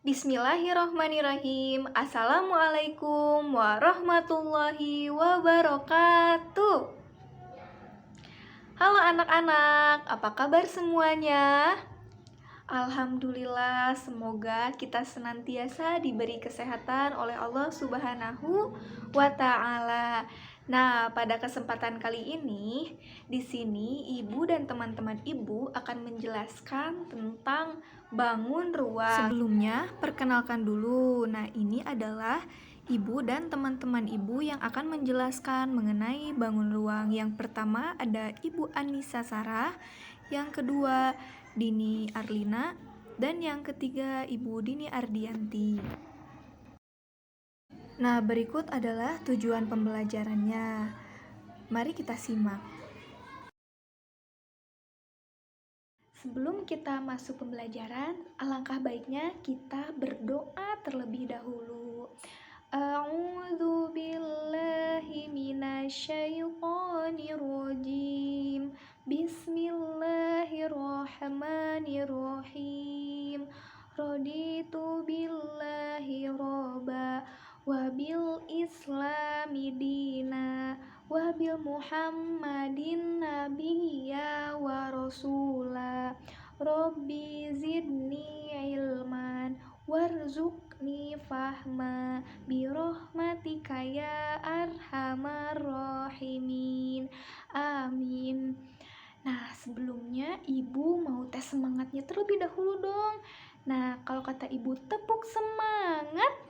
Bismillahirrohmanirrohim. Assalamualaikum warahmatullahi wabarakatuh. Halo anak-anak, apa kabar semuanya? Alhamdulillah, semoga kita senantiasa diberi kesehatan oleh Allah Subhanahu wa Ta'ala. Nah, pada kesempatan kali ini, di sini ibu dan teman-teman ibu akan menjelaskan tentang bangun ruang. Sebelumnya, perkenalkan dulu. Nah, ini adalah ibu dan teman-teman ibu yang akan menjelaskan mengenai bangun ruang. Yang pertama ada Ibu Anissa Sarah, yang kedua Dini Arlina, dan yang ketiga Ibu Dini Ardianti. Nah, berikut adalah tujuan pembelajarannya. Mari kita simak. Sebelum kita masuk pembelajaran, alangkah baiknya kita berdoa terlebih dahulu. A'udzu billahi minasyaitonir rajim. Bismillahirrahmanirrahim. Raditu billahi robba wa bil islami dina wa bil muhammadin nabiyya wa rasula. Rabbi zidni ilman warzuqni fahma birahmatika ya arhamar rahimin. Amin. Nah, sebelumnya ibu mau tes semangatnya terlebih dahulu dong. Nah, kalau kata ibu tepuk semangat.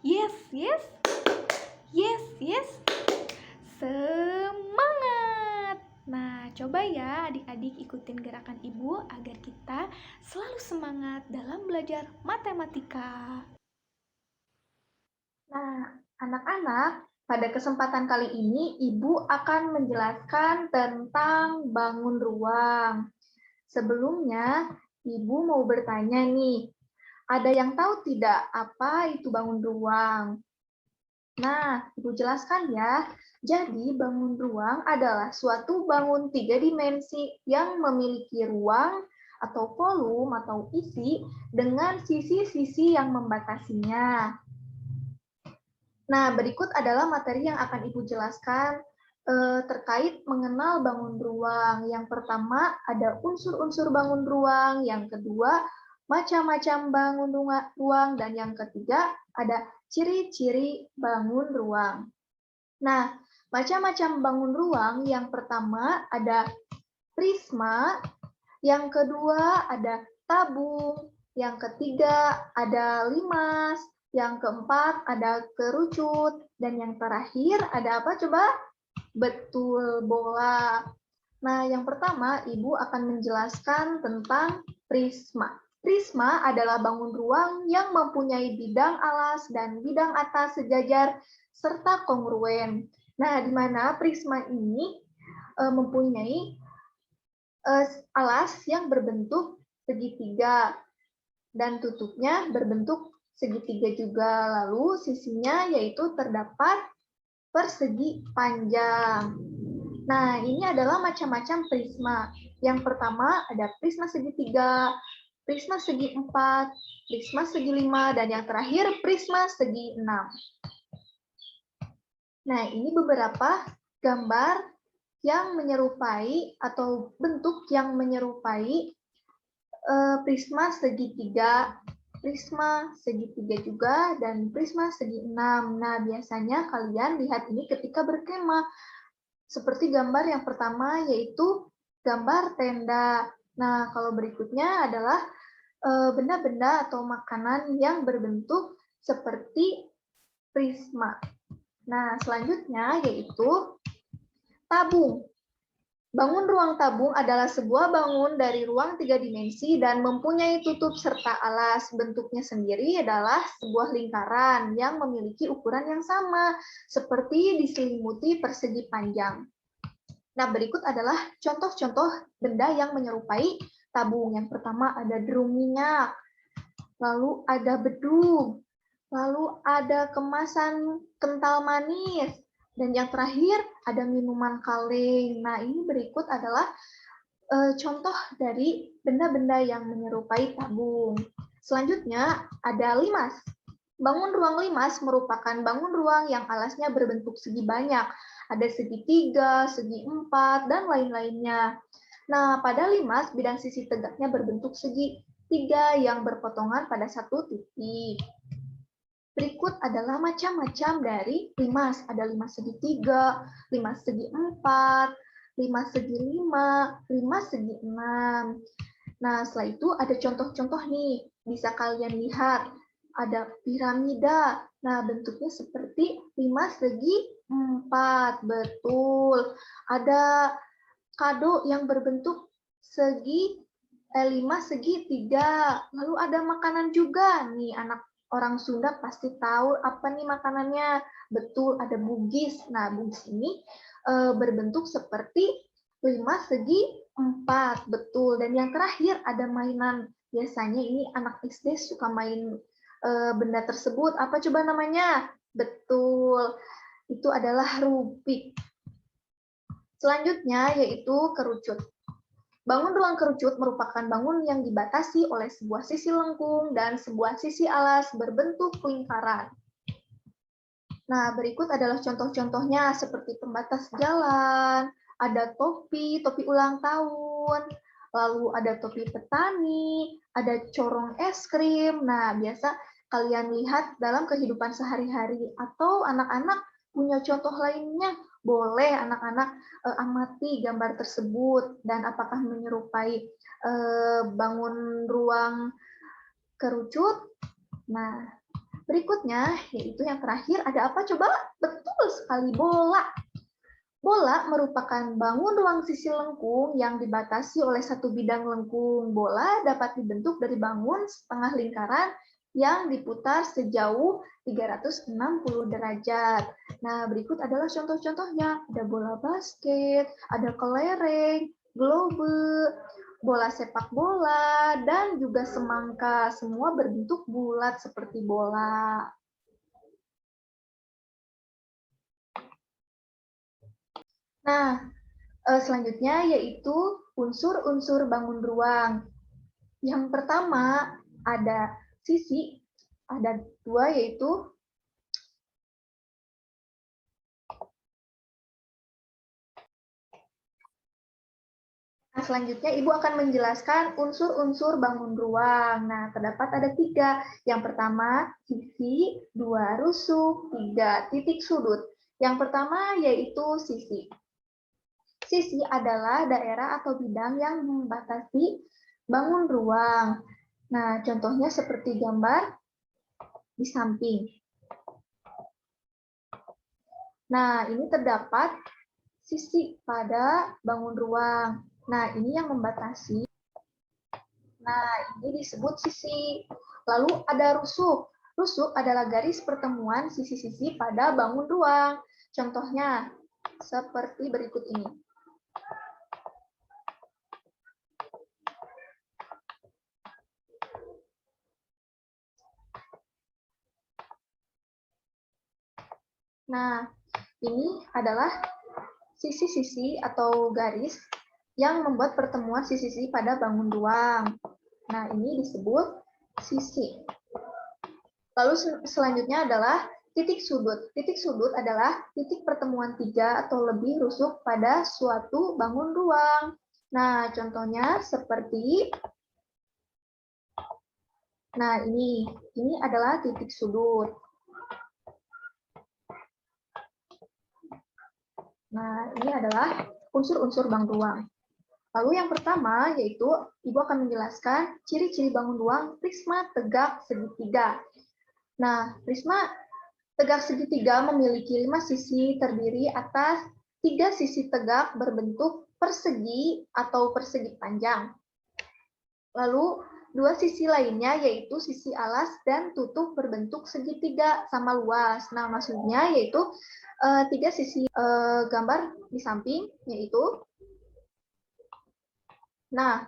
Yes, yes. Yes, yes. Semangat. Nah, coba ya adik-adik ikutin gerakan ibu agar kita selalu semangat dalam belajar matematika. Nah, anak-anak, pada kesempatan kali ini ibu akan menjelaskan tentang bangun ruang. Sebelumnya, ibu mau bertanya nih, ada yang tahu tidak apa itu bangun ruang? Nah, ibu jelaskan ya. Jadi, bangun ruang adalah suatu bangun 3 dimensi yang memiliki ruang atau volume atau isi dengan sisi-sisi yang membatasinya. Nah, berikut adalah materi yang akan ibu jelaskan terkait mengenal bangun ruang. Yang pertama, ada unsur-unsur bangun ruang. Yang kedua, macam-macam bangun ruang. Dan yang ketiga, ada ciri-ciri bangun ruang. Nah, macam-macam bangun ruang, yang pertama ada prisma, yang kedua ada tabung, yang ketiga ada limas, yang keempat ada kerucut, dan yang terakhir ada apa coba? Betul, bola. Nah, yang pertama Ibu akan menjelaskan tentang prisma. Prisma adalah bangun ruang yang mempunyai bidang alas dan bidang atas sejajar serta kongruen. Nah, di mana prisma ini mempunyai alas yang berbentuk segitiga dan tutupnya berbentuk segitiga juga. Lalu sisinya yaitu terdapat persegi panjang. Nah, ini adalah macam-macam prisma. Yang pertama ada prisma segitiga, prisma segi 4, prisma segi 5, dan yang terakhir prisma segi 6. Nah, ini beberapa gambar yang menyerupai atau bentuk yang menyerupai prisma segitiga, prisma segitiga juga, dan prisma segi 6. Nah, biasanya kalian lihat ini ketika berkemah. Seperti gambar yang pertama yaitu gambar tenda. Nah, kalau berikutnya adalah benda-benda atau makanan yang berbentuk seperti prisma. Nah, selanjutnya yaitu tabung. Bangun ruang tabung adalah sebuah bangun dari ruang 3 dimensi dan mempunyai tutup serta alas. Bentuknya sendiri adalah sebuah lingkaran yang memiliki ukuran yang sama, seperti diselimuti persegi panjang. Nah, berikut adalah contoh-contoh benda yang menyerupai tabung. Yang pertama ada drum minyak, lalu ada bedug, lalu ada kemasan kental manis, dan yang terakhir ada minuman kaleng. Nah, ini berikut adalah contoh dari benda-benda yang menyerupai tabung. Selanjutnya ada limas. Bangun ruang limas merupakan bangun ruang yang alasnya berbentuk segi banyak. Ada segi 3, segi 4, dan lain-lainnya. Nah, pada limas, bidang sisi tegaknya berbentuk segi 3 yang berpotongan pada satu titik. Berikut adalah macam-macam dari limas. Ada limas segi 3, limas segi 4, limas segi 5, limas segi 6. Nah, setelah itu ada contoh-contoh nih. Bisa kalian lihat. Ada piramida. Nah, bentuknya seperti limas segi 4. Betul. Ada kado yang berbentuk limas segi 3. Lalu ada makanan juga. Nih, anak orang Sunda pasti tahu apa nih makanannya. Betul, ada bugis. Nah, bugis ini berbentuk seperti limas segi 4. Betul. Dan yang terakhir ada mainan. Biasanya ini anak SD suka main benda tersebut. Apa coba namanya? Betul. Itu adalah Rubik. Selanjutnya yaitu kerucut. Bangun ruang kerucut merupakan bangun yang dibatasi oleh sebuah sisi lengkung dan sebuah sisi alas berbentuk lingkaran. Nah, berikut adalah contoh-contohnya seperti pembatas jalan, ada topi ulang tahun, lalu ada topi petani, ada corong es krim. Nah, biasa kalian lihat dalam kehidupan sehari-hari atau anak-anak punya contoh lainnya. Boleh anak-anak amati gambar tersebut dan apakah menyerupai bangun ruang kerucut. Nah, berikutnya yaitu yang terakhir ada apa coba? Betul sekali, bola. Bola merupakan bangun ruang sisi lengkung yang dibatasi oleh satu bidang lengkung. Bola dapat dibentuk dari bangun setengah lingkaran yang diputar sejauh 360 derajat. Nah, berikut adalah contoh-contohnya. Ada bola basket, ada kelereng, globe, bola sepak bola, dan juga semangka. Semua berbentuk bulat seperti bola. Nah, selanjutnya yaitu unsur-unsur bangun ruang. Yang pertama ada sisi, ada dua yaitu selanjutnya Ibu akan menjelaskan unsur-unsur bangun ruang. Nah, terdapat ada 3. Yang pertama sisi, 2 rusuk, 3 titik sudut. Yang pertama yaitu sisi. Sisi adalah daerah atau bidang yang membatasi bangun ruang. Nah, contohnya seperti gambar di samping. Nah, ini terdapat sisi pada bangun ruang. Nah, ini yang membatasi. Nah, ini disebut sisi. Lalu ada rusuk. Rusuk adalah garis pertemuan sisi-sisi pada bangun ruang. Contohnya seperti berikut ini. Nah, ini adalah sisi-sisi atau garis yang membuat pertemuan sisi-sisi pada bangun ruang. Nah, ini disebut sisi. Lalu selanjutnya adalah titik sudut. Titik sudut adalah titik pertemuan 3 atau lebih rusuk pada suatu bangun ruang. Nah, contohnya seperti ini adalah titik sudut. Nah, ini adalah unsur-unsur bangun ruang. Lalu yang pertama yaitu Ibu akan menjelaskan ciri-ciri bangun ruang prisma tegak segitiga. Nah, prisma tegak segitiga memiliki 5 sisi terdiri atas 3 sisi tegak berbentuk persegi atau persegi panjang. Lalu 2 sisi lainnya yaitu sisi alas dan tutup berbentuk segitiga sama luas. Nah, maksudnya yaitu 3 sisi gambar di samping yaitu. Nah,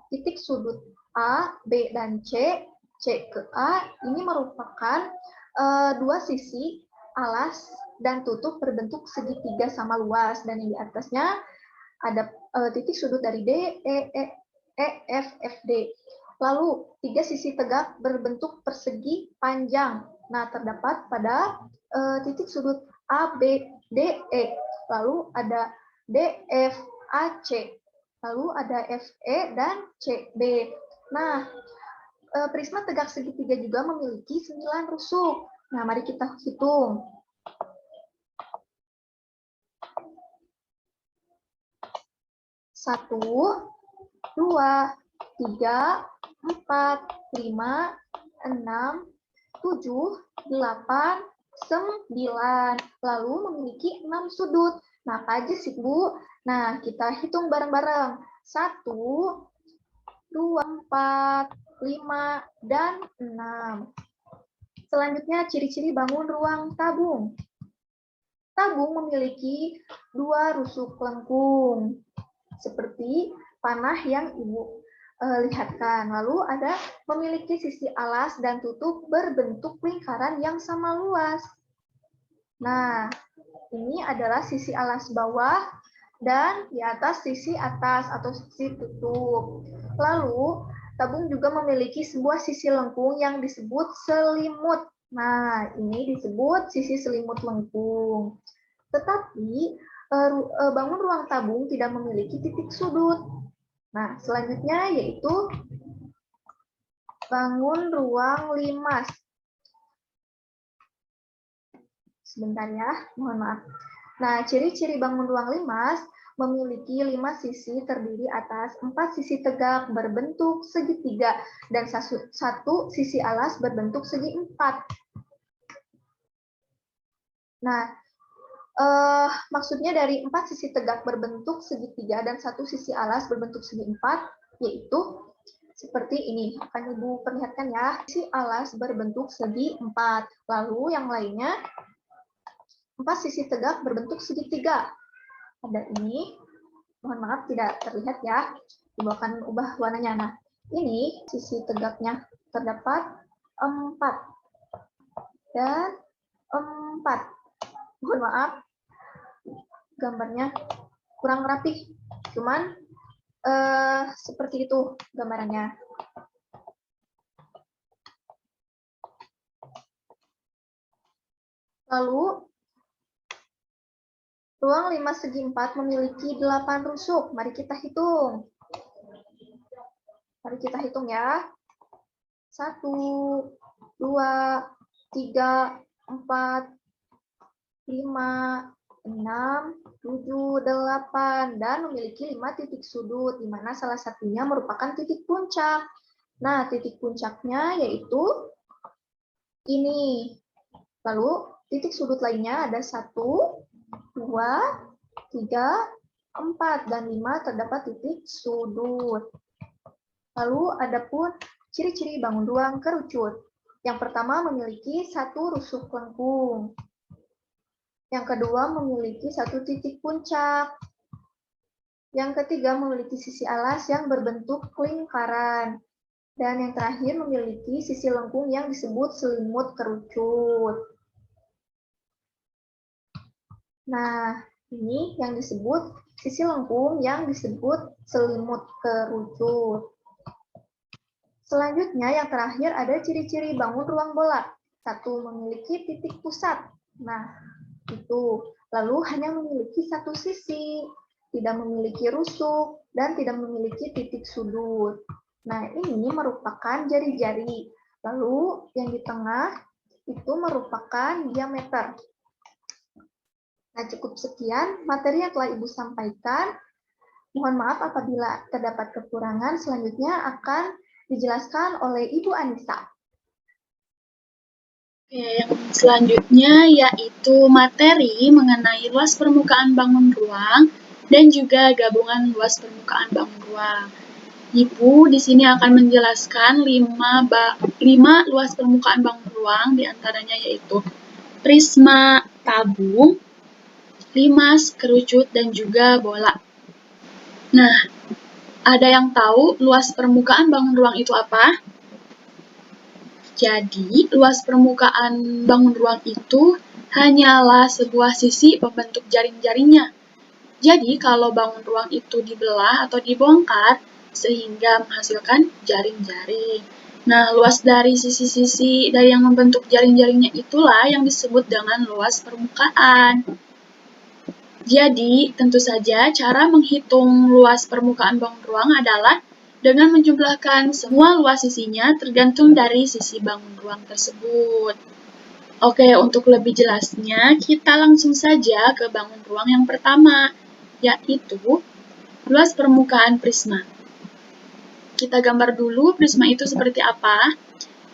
titik sudut A, B, dan C ke A ini merupakan 2 sisi alas dan tutup berbentuk segitiga sama luas. Dan yang di atasnya ada titik sudut dari D, E, F, F, D. Lalu, 3 sisi tegak berbentuk persegi panjang. Nah, terdapat pada titik sudut A, B, D, E. Lalu ada D, F, A, C. Lalu ada F, E, dan C, B. Nah, prisma tegak segitiga juga memiliki 9 rusuk. Nah, mari kita hitung. 1, 2, 3, 4, 5, 6, 7, 8, 9. Lalu memiliki 6 sudut. Nah, apa aja sih, Bu? Nah, kita hitung bareng-bareng. 1, 2, 4, 5, dan 6. Selanjutnya, ciri-ciri bangun ruang tabung. Tabung memiliki 2 rusuk lengkung, seperti panah yang Ibu lihatkan. Lalu ada memiliki sisi alas dan tutup berbentuk lingkaran yang sama luas. Nah, ini adalah sisi alas bawah dan di atas sisi atas atau sisi tutup. Lalu, tabung juga memiliki sebuah sisi lengkung yang disebut selimut. Nah, ini disebut sisi selimut lengkung. Tetapi, bangun ruang tabung tidak memiliki titik sudut. Nah, selanjutnya yaitu bangun ruang limas. Sebentar ya, mohon maaf. Nah, ciri-ciri bangun ruang limas memiliki 5 sisi terdiri atas 4 sisi tegak berbentuk segitiga dan 1 sisi alas berbentuk segi 4. Nah, maksudnya dari 4 sisi tegak berbentuk segitiga dan 1 sisi alas berbentuk segi 4, yaitu seperti ini. Akan Ibu perlihatkan ya. Sisi alas berbentuk segi 4. Lalu yang lainnya, 4 sisi tegak berbentuk segitiga. Ada ini. Mohon maaf tidak terlihat ya. Ibu akan ubah warnanya. Nah, ini sisi tegaknya terdapat 4. Dan 4. Mohon maaf, gambarnya kurang rapih. Cuman seperti itu gambarannya. Lalu, ruang 5 segi 4 memiliki 8 rusuk. Mari kita hitung. Mari kita hitung ya. 1, 2, 3, 4, 5, 6, 7, 8, dan memiliki 5 titik sudut, di mana salah satunya merupakan titik puncak. Nah, titik puncaknya yaitu ini. Lalu, titik sudut lainnya ada 1, 2, 3, 4, dan 5 terdapat titik sudut. Lalu, ada pun ciri-ciri bangun ruang kerucut. Yang pertama memiliki 1 rusuk lengkung. Yang kedua memiliki 1 titik puncak. Yang ketiga memiliki sisi alas yang berbentuk lingkaran. Dan yang terakhir memiliki sisi lengkung yang disebut selimut kerucut. Nah, ini yang disebut sisi lengkung yang disebut selimut kerucut. Selanjutnya yang terakhir ada ciri-ciri bangun ruang bola. 1, memiliki titik pusat. Nah, itu. Lalu hanya memiliki 1 sisi, tidak memiliki rusuk, dan tidak memiliki titik sudut. Nah, ini merupakan jari-jari. Lalu yang di tengah itu merupakan diameter. Nah, cukup sekian materi yang telah Ibu sampaikan. Mohon maaf apabila terdapat kekurangan. Selanjutnya akan dijelaskan oleh Ibu Anissa. Yang selanjutnya yaitu materi mengenai luas permukaan bangun ruang dan juga gabungan luas permukaan bangun ruang. Ibu di sini akan menjelaskan 5 luas permukaan bangun ruang, diantaranya yaitu prisma, tabung, limas, kerucut, dan juga bola. Nah, ada yang tahu luas permukaan bangun ruang itu apa? Jadi, luas permukaan bangun ruang itu hanyalah sebuah sisi pembentuk jaring-jaringnya. Jadi, kalau bangun ruang itu dibelah atau dibongkar, sehingga menghasilkan jaring-jaring. Nah, luas dari sisi-sisi dari yang membentuk jaring-jaringnya itulah yang disebut dengan luas permukaan. Jadi, tentu saja cara menghitung luas permukaan bangun ruang adalah dengan menjumlahkan semua luas sisinya tergantung dari sisi bangun ruang tersebut. Oke, untuk lebih jelasnya, kita langsung saja ke bangun ruang yang pertama, yaitu luas permukaan prisma. Kita gambar dulu prisma itu seperti apa.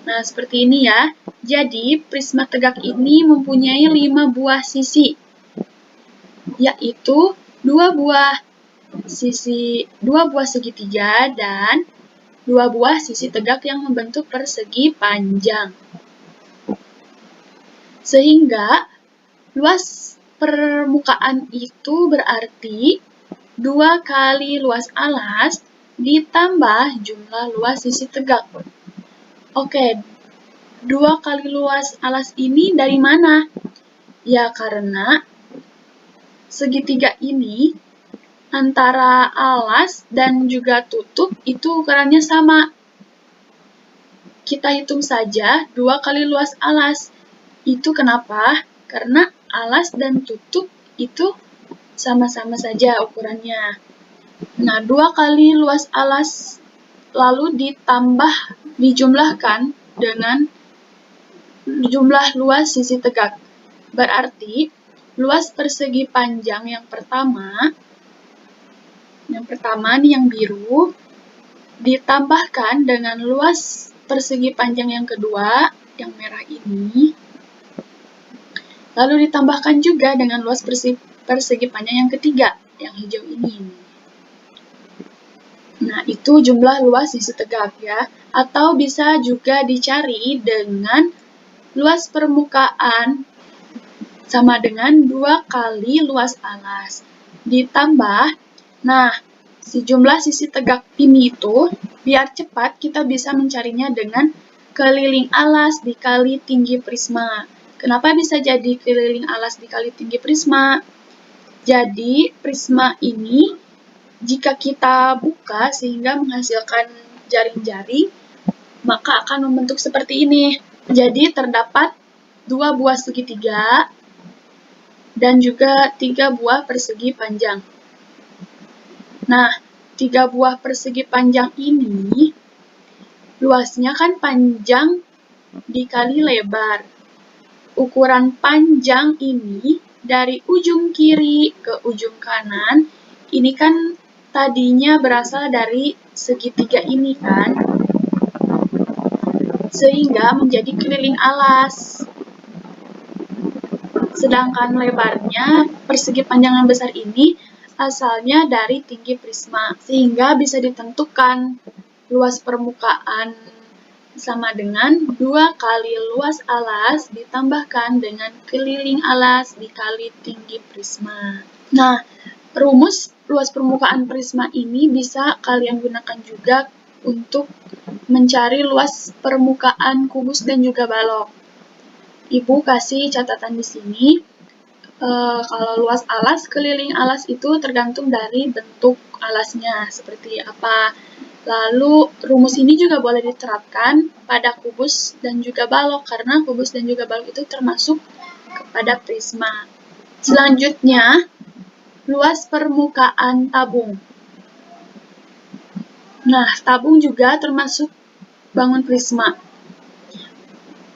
Nah, seperti ini ya. Jadi, prisma tegak ini mempunyai 5 buah sisi, yaitu 2 buah segitiga dan 2 buah sisi tegak yang membentuk persegi panjang. Sehingga luas permukaan itu berarti 2 kali luas alas ditambah jumlah luas sisi tegak. Oke, 2 kali luas alas ini dari mana? Ya, karena segitiga ini antara alas dan juga tutup itu ukurannya sama. Kita hitung saja 2 kali luas alas. Itu kenapa? Karena alas dan tutup itu sama-sama saja ukurannya. Nah, 2 kali luas alas lalu dijumlahkan dengan jumlah luas sisi tegak. Berarti, luas persegi panjang yang pertama nih yang biru, ditambahkan dengan luas persegi panjang yang kedua, yang merah ini, lalu ditambahkan juga dengan luas persegi panjang yang ketiga, yang hijau ini. Nah, itu jumlah luas sisi tegak ya, atau bisa juga dicari dengan luas permukaan sama dengan 2 kali luas alas. Ditambah, nah, jumlah sisi tegak ini itu, biar cepat kita bisa mencarinya dengan keliling alas dikali tinggi prisma. Kenapa bisa jadi keliling alas dikali tinggi prisma? Jadi, prisma ini, jika kita buka sehingga menghasilkan jaring-jaring, maka akan membentuk seperti ini. Jadi, terdapat 2 buah segitiga dan juga 3 buah persegi panjang. Nah, 3 buah persegi panjang ini, luasnya kan panjang dikali lebar. Ukuran panjang ini dari ujung kiri ke ujung kanan, ini kan tadinya berasal dari segitiga ini kan, sehingga menjadi keliling alas. Sedangkan lebarnya, persegi panjang yang besar ini, asalnya dari tinggi prisma, sehingga bisa ditentukan luas permukaan sama dengan 2 kali luas alas ditambahkan dengan keliling alas dikali tinggi prisma. Nah, rumus luas permukaan prisma ini bisa kalian gunakan juga untuk mencari luas permukaan kubus dan juga balok. Ibu kasih catatan di sini. Kalau luas alas, keliling alas itu tergantung dari bentuk alasnya, seperti apa. Lalu, rumus ini juga boleh diterapkan pada kubus dan juga balok, karena kubus dan juga balok itu termasuk kepada prisma. Selanjutnya, luas permukaan tabung. Nah, tabung juga termasuk bangun prisma.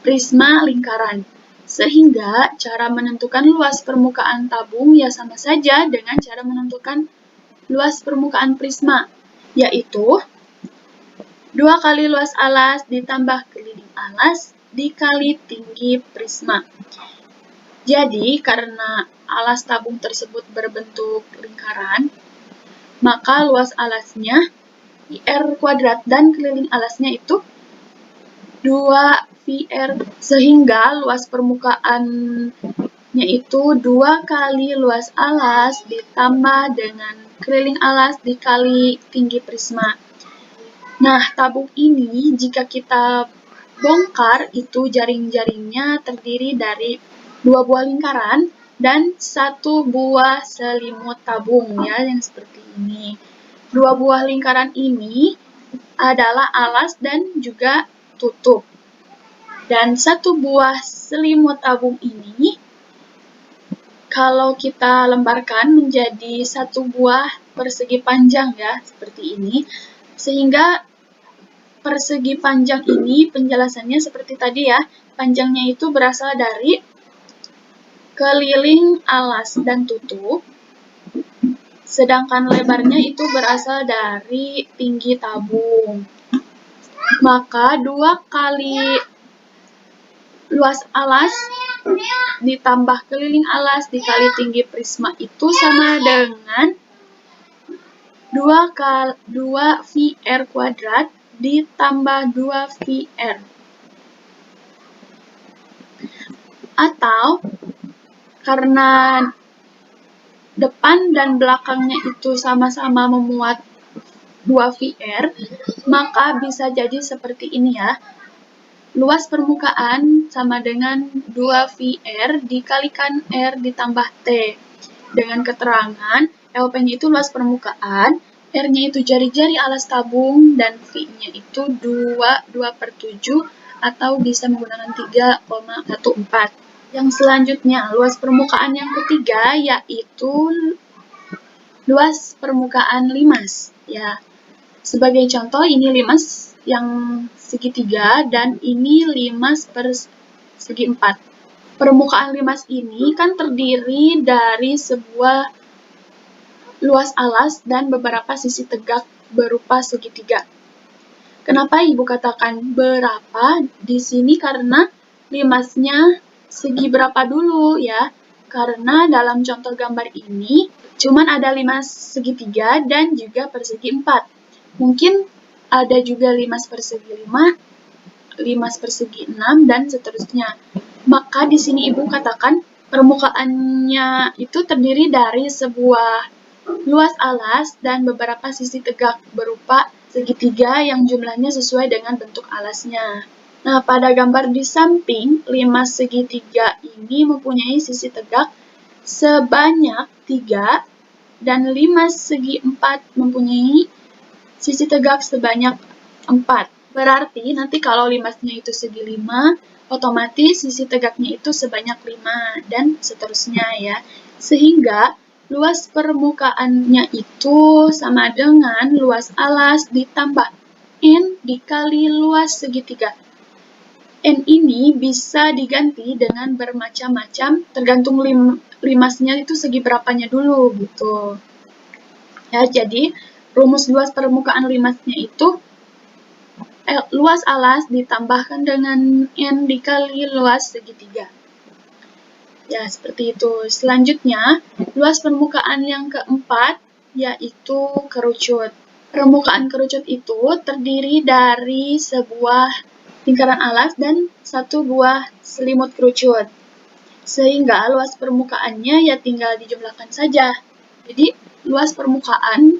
Prisma lingkaran. Sehingga cara menentukan luas permukaan tabung ya sama saja dengan cara menentukan luas permukaan prisma, yaitu 2 kali luas alas ditambah keliling alas dikali tinggi prisma. Jadi, karena alas tabung tersebut berbentuk lingkaran, maka luas alasnya IR kuadrat dan keliling alasnya itu 2 VR, sehingga luas permukaannya itu 2 kali luas alas ditambah dengan keliling alas dikali tinggi prisma. Nah, tabung ini jika kita bongkar itu jaring-jaringnya terdiri dari 2 buah lingkaran dan 1 buah selimut tabung ya, yang seperti ini. Dua buah lingkaran ini adalah alas dan juga tutup. Dan satu buah selimut tabung ini, kalau kita lemparkan menjadi satu buah persegi panjang ya, seperti ini. Sehingga persegi panjang ini penjelasannya seperti tadi ya, panjangnya itu berasal dari keliling alas dan tutup, sedangkan lebarnya itu berasal dari tinggi tabung. Maka 2 kali luas alas ditambah keliling alas dikali tinggi prisma itu sama dengan 2 VR kuadrat ditambah 2 VR. Atau karena depan dan belakangnya itu sama-sama memuat 2 VR, maka bisa jadi seperti ini ya. Luas permukaan sama dengan 2 VR dikalikan R ditambah T. Dengan keterangan, LP-nya itu luas permukaan, R-nya itu jari-jari alas tabung, dan V-nya itu 2/7 atau bisa menggunakan 3,14. Yang selanjutnya, luas permukaan yang ketiga yaitu luas permukaan limas. Ya, sebagai contoh ini limas yang segitiga dan ini limas per segi 4. Permukaan limas ini kan terdiri dari sebuah luas alas dan beberapa sisi tegak berupa segitiga. Kenapa Ibu katakan berapa di sini? Karena limasnya segi berapa dulu ya? Karena dalam contoh gambar ini cuman ada limas segitiga dan juga persegi 4. Mungkin ada juga limas persegi 5, limas persegi 6, dan seterusnya. Maka di sini Ibu katakan permukaannya itu terdiri dari sebuah luas alas dan beberapa sisi tegak berupa segitiga yang jumlahnya sesuai dengan bentuk alasnya. Nah, pada gambar di samping, limas segitiga ini mempunyai sisi tegak sebanyak 3 dan limas segi 4 mempunyai sisi tegak sebanyak 4. Berarti nanti kalau limasnya itu segi 5, otomatis sisi tegaknya itu sebanyak 5 dan seterusnya ya. Sehingga luas permukaannya itu sama dengan luas alas ditambah N dikali luas segitiga. N ini bisa diganti dengan bermacam-macam, tergantung limasnya itu segi berapanya dulu gitu. Ya, jadi rumus luas permukaan limasnya itu luas alas ditambahkan dengan N dikali luas segitiga. Ya, seperti itu. Selanjutnya, luas permukaan yang keempat yaitu kerucut. Permukaan kerucut itu terdiri dari sebuah lingkaran alas dan satu buah selimut kerucut. Sehingga luas permukaannya ya tinggal dijumlahkan saja. Jadi, luas permukaan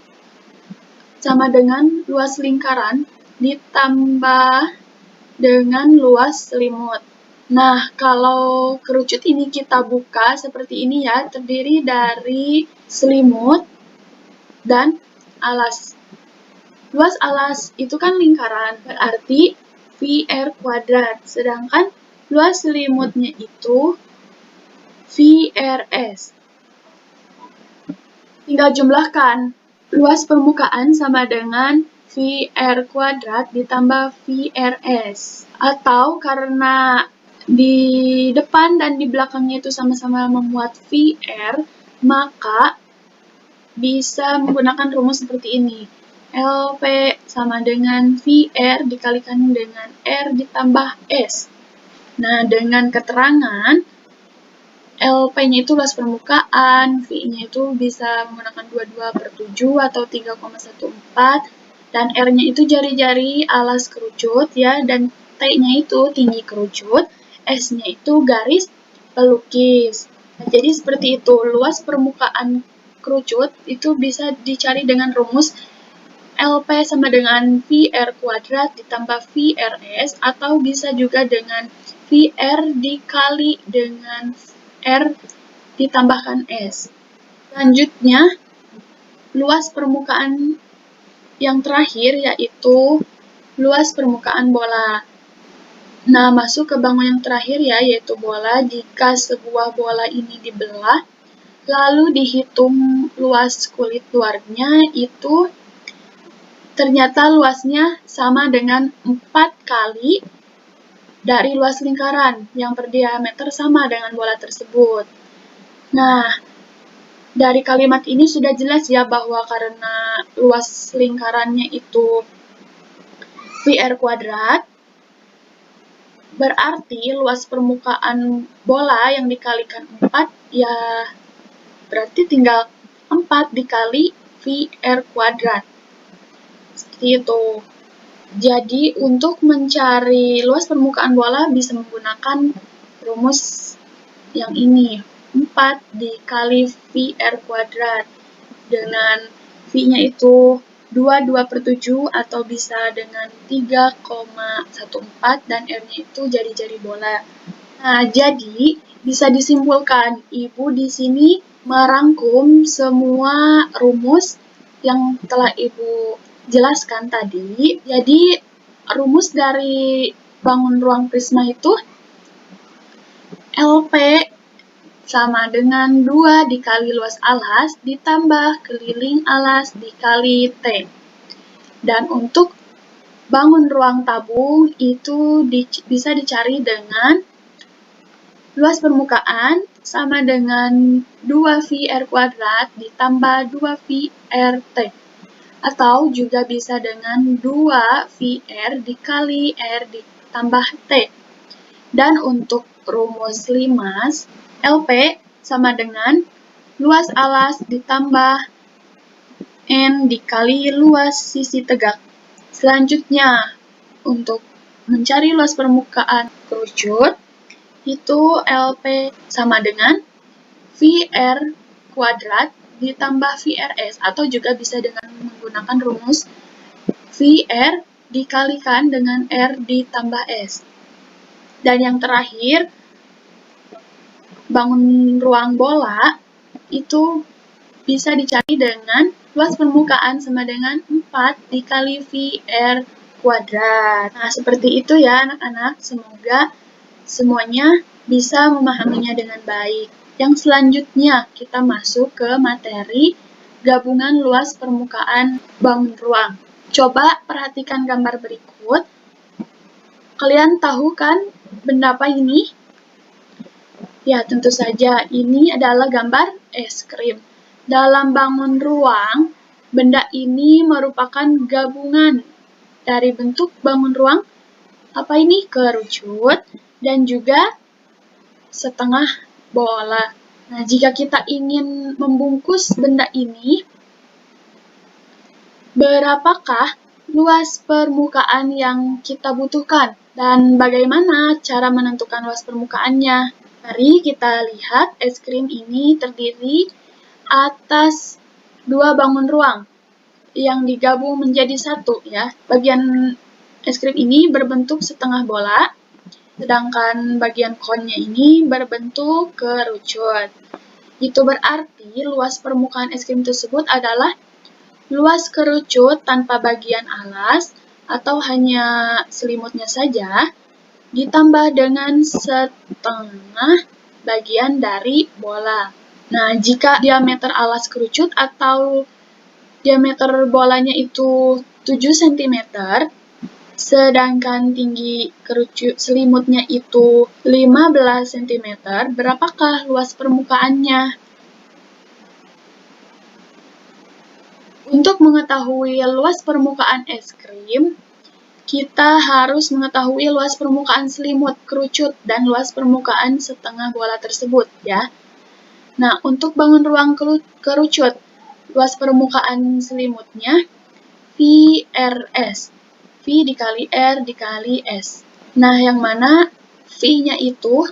sama dengan luas lingkaran ditambah dengan luas selimut. Nah, kalau kerucut ini kita buka seperti ini ya, terdiri dari selimut dan alas. Luas alas itu kan lingkaran, berarti VR kuadrat. Sedangkan luas selimutnya itu VRS. Tinggal jumlahkan. Luas permukaan sama dengan VR kuadrat ditambah VRS. Atau karena di depan dan di belakangnya itu sama-sama memuat VR, maka bisa menggunakan rumus seperti ini. LP sama dengan VR dikalikan dengan R ditambah S. Nah, dengan keterangan LP-nya itu luas permukaan, V-nya itu bisa menggunakan 22/7 atau 3,14, dan R-nya itu jari-jari alas kerucut ya, dan T-nya itu tinggi kerucut, S-nya itu garis pelukis. Nah, jadi seperti itu, luas permukaan kerucut itu bisa dicari dengan rumus LP sama dengan VR kuadrat ditambah VRS, atau bisa juga dengan VR dikali dengan R ditambahkan S. Selanjutnya, luas permukaan yang terakhir yaitu luas permukaan bola. Nah, masuk ke bangun yang terakhir ya, yaitu bola. Jika sebuah bola ini dibelah, lalu dihitung luas kulit luarnya, itu ternyata luasnya sama dengan 4 kali dari luas lingkaran yang berdiameter sama dengan bola tersebut. Nah, dari kalimat ini sudah jelas ya bahwa karena luas lingkarannya itu VR kuadrat, berarti luas permukaan bola yang dikalikan 4 ya berarti tinggal 4 dikali VR kuadrat. Seperti itu. Jadi untuk mencari luas permukaan bola bisa menggunakan rumus yang ini. 4 dikali VR kuadrat. Dengan V-nya itu 22/7 atau bisa dengan 3,14 dan R-nya itu jari-jari bola. Nah, jadi bisa disimpulkan Ibu di sini merangkum semua rumus yang telah Ibu jelaskan tadi. Jadi, rumus dari bangun ruang prisma itu LP sama dengan 2 dikali luas alas ditambah keliling alas dikali T. Dan untuk bangun ruang tabung itu bisa dicari dengan luas permukaan sama dengan 2VR kuadrat ditambah 2VRT. Atau juga bisa dengan 2VR dikali R ditambah T. Dan untuk rumus limas, LP sama dengan luas alas ditambah N dikali luas sisi tegak. Selanjutnya, untuk mencari luas permukaan kerucut, itu LP sama dengan VR kuadrat ditambah VRS, atau juga bisa dengan menggunakan rumus VR dikalikan dengan R ditambah S. Dan yang terakhir, bangun ruang bola itu bisa dicari dengan luas permukaan sama dengan 4 dikali VR kuadrat. Nah, seperti itu ya anak-anak. Semoga semuanya bisa memahaminya dengan baik. Yang selanjutnya kita masuk ke materi gabungan luas permukaan bangun ruang. Coba perhatikan gambar berikut. Kalian tahu kan benda apa ini? Ya, tentu saja ini adalah gambar es krim. Dalam bangun ruang, benda ini merupakan gabungan dari bentuk bangun ruang, apa ini? Kerucut, dan juga setengah bola. Nah, jika kita ingin membungkus benda ini, berapakah luas permukaan yang kita butuhkan? Dan bagaimana cara menentukan luas permukaannya? Mari kita lihat es krim ini terdiri atas 2 bangun ruang yang digabung menjadi satu ya. Bagian es krim ini berbentuk setengah bola, sedangkan bagian konnya ini berbentuk kerucut. Itu berarti luas permukaan es krim tersebut adalah luas kerucut tanpa bagian alas atau hanya selimutnya saja, ditambah dengan setengah bagian dari bola. Nah, jika diameter alas kerucut atau diameter bolanya itu 7 cm, sedangkan tinggi kerucut selimutnya itu 15 cm, berapakah luas permukaannya? Untuk mengetahui luas permukaan es krim, kita harus mengetahui luas permukaan selimut kerucut dan luas permukaan setengah bola tersebut ya. Nah, untuk bangun ruang kerucut, luas permukaan selimutnya VRS. V dikali R dikali S. Nah, yang mana V-nya itu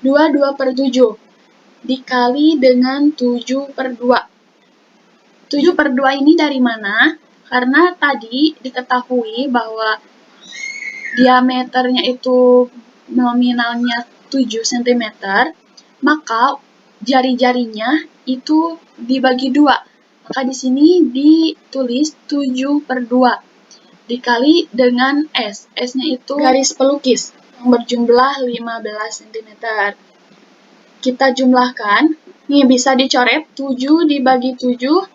22/7 dikali dengan 7/2. 7/2 ini dari mana? Karena tadi diketahui bahwa diameternya itu nominalnya 7 cm, maka jari-jarinya itu dibagi 2. Maka di sini ditulis 7/2 dikali dengan S. S-nya itu garis pelukis yang berjumlah 15 cm. Kita jumlahkan. Nih bisa dicoret 7 dibagi 7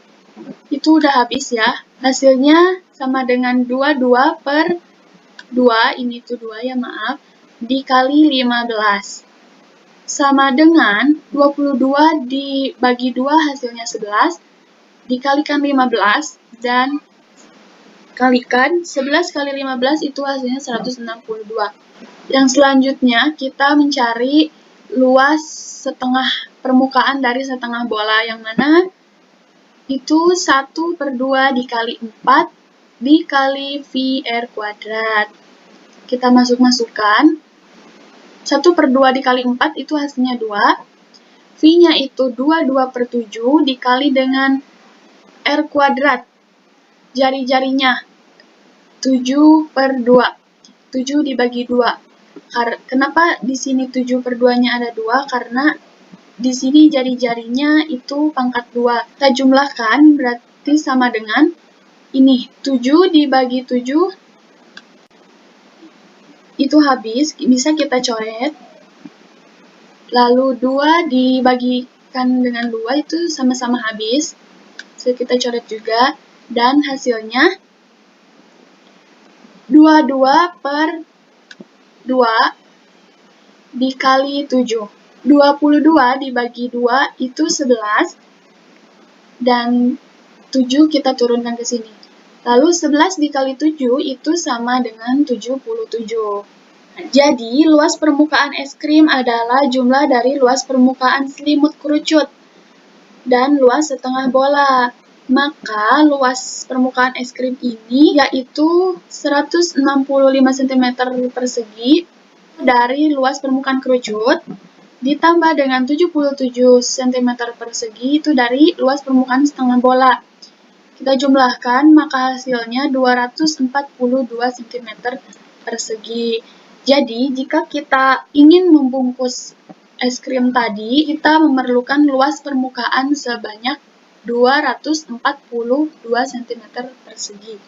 itu udah habis ya. Hasilnya sama dengan 22/2, ini tuh 2 ya maaf, dikali 15. Sama dengan 22 dibagi 2 hasilnya 11, dikalikan 15, dan kalikan 11 kali 15 itu hasilnya 162. Yang selanjutnya kita mencari luas setengah permukaan dari setengah bola, yang mana itu 1/2 dikali 4 dikali VR². Kita masukkan. 1/2 dikali 4 itu hasilnya 2. V-nya itu 22/7 dikali dengan R². Jari-jarinya 7/2. 7 dibagi 2. Kenapa di sini 7/2-nya ada 2? Karena di sini jari-jarinya itu pangkat 2. Kita jumlahkan berarti sama dengan ini. 7 dibagi 7 itu habis, bisa kita coret. Lalu 2 dibagikan dengan 2 itu sama-sama habis. So, kita coret juga. Dan hasilnya 22/2 dikali 7. 22 dibagi 2 itu 11. Dan 7 kita turunkan ke sini. Lalu 11 dikali 7 itu sama dengan 77. Jadi, luas permukaan es krim adalah jumlah dari luas permukaan selimut kerucut dan luas setengah bola. Maka, luas permukaan es krim ini yaitu 165 cm persegi dari luas permukaan kerucut, ditambah dengan 77 cm persegi itu dari luas permukaan setengah bola. Kita jumlahkan, maka hasilnya 242 cm persegi. Jadi, jika kita ingin membungkus es krim tadi, kita memerlukan luas permukaan sebanyak 242 cm persegi.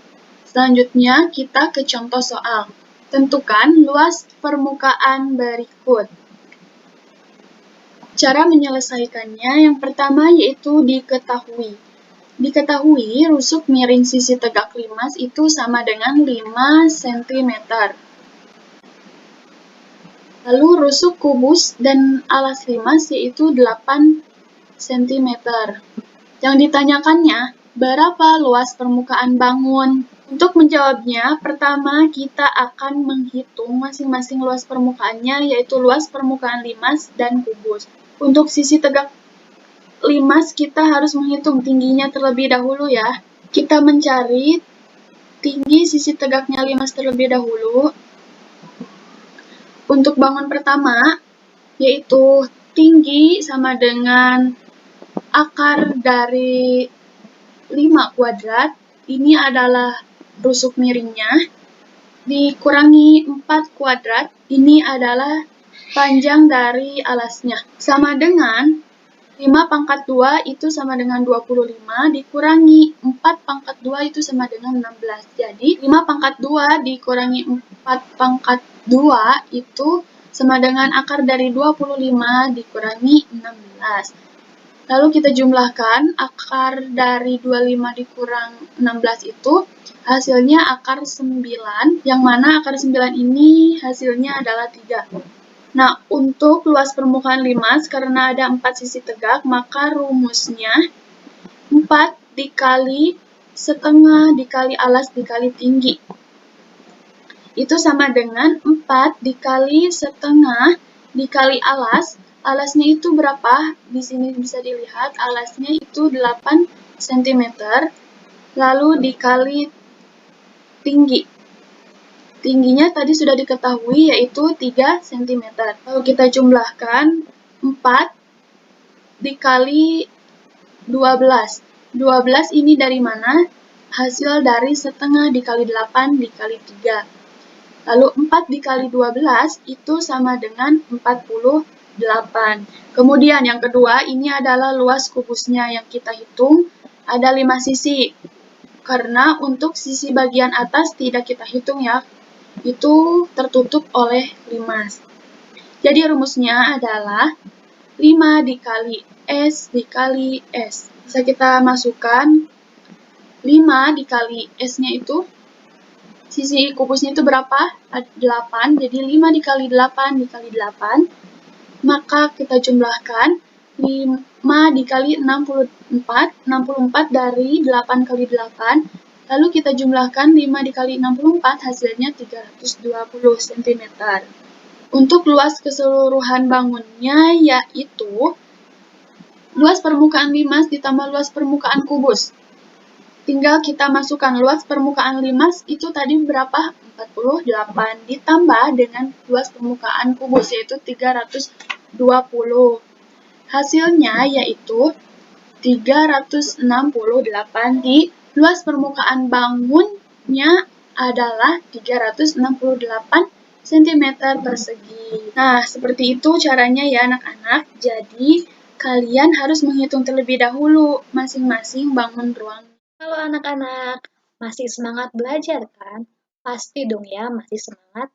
Selanjutnya, kita ke contoh soal. Tentukan luas permukaan berikut. Cara menyelesaikannya yang pertama yaitu diketahui. Diketahui rusuk miring sisi tegak limas itu sama dengan 5 cm. Lalu rusuk kubus dan alas limas yaitu 8 cm. Yang ditanyakannya, berapa luas permukaan bangun? Untuk menjawabnya, pertama kita akan menghitung masing-masing luas permukaannya, yaitu luas permukaan limas dan kubus. Untuk sisi tegak limas, kita harus menghitung tingginya terlebih dahulu ya. Kita mencari tinggi sisi tegaknya limas terlebih dahulu. Untuk bangun pertama, yaitu tinggi sama dengan akar dari 5², ini adalah rusuk miringnya, dikurangi 4², ini adalah panjang dari alasnya. Sama dengan 5/2 itu sama dengan 25, dikurangi 4/2 itu sama dengan 16. Jadi, 5/2 dikurangi 4/2 itu sama dengan akar dari 25 dikurangi 16. Lalu kita jumlahkan, akar dari 25 dikurang 16 itu hasilnya akar 9, yang mana akar 9 ini hasilnya adalah 3. Nah, untuk luas permukaan limas, karena ada 4 sisi tegak, maka rumusnya 4 dikali setengah dikali alas dikali tinggi. Itu sama dengan 4 dikali setengah dikali alas. Alasnya itu berapa? Di sini bisa dilihat, alasnya itu 8 cm. Lalu dikali tinggi. Tingginya tadi sudah diketahui yaitu 3 cm. Lalu kita jumlahkan 4 dikali 12. 12 ini dari mana? Hasil dari setengah dikali 8 dikali 3. Lalu 4 dikali 12 itu sama dengan 48. Kemudian yang kedua, ini adalah luas kubusnya yang kita hitung. ada 5 sisi. Karena untuk sisi bagian atas tidak kita hitung ya, itu tertutup oleh limas. Jadi rumusnya adalah 5 dikali S dikali S. Bisa kita masukkan 5 dikali S-nya itu, sisi kubusnya itu berapa? 8, jadi 5 dikali 8 dikali 8. Maka kita jumlahkan 5 dikali 64, 64 dari 8 kali 8, lalu kita jumlahkan 5 dikali 64, hasilnya 320 cm. Untuk luas keseluruhan bangunnya yaitu luas permukaan limas ditambah luas permukaan kubus. Tinggal kita masukkan luas permukaan limas itu tadi berapa? 48 ditambah dengan luas permukaan kubus yaitu 320. Hasilnya yaitu 368 di luas permukaan bangunnya adalah 368 cm persegi. Nah, seperti itu caranya ya anak-anak. Jadi, kalian harus menghitung terlebih dahulu masing-masing bangun ruang. Halo anak-anak, masih semangat belajar kan? Pasti dong ya masih semangat.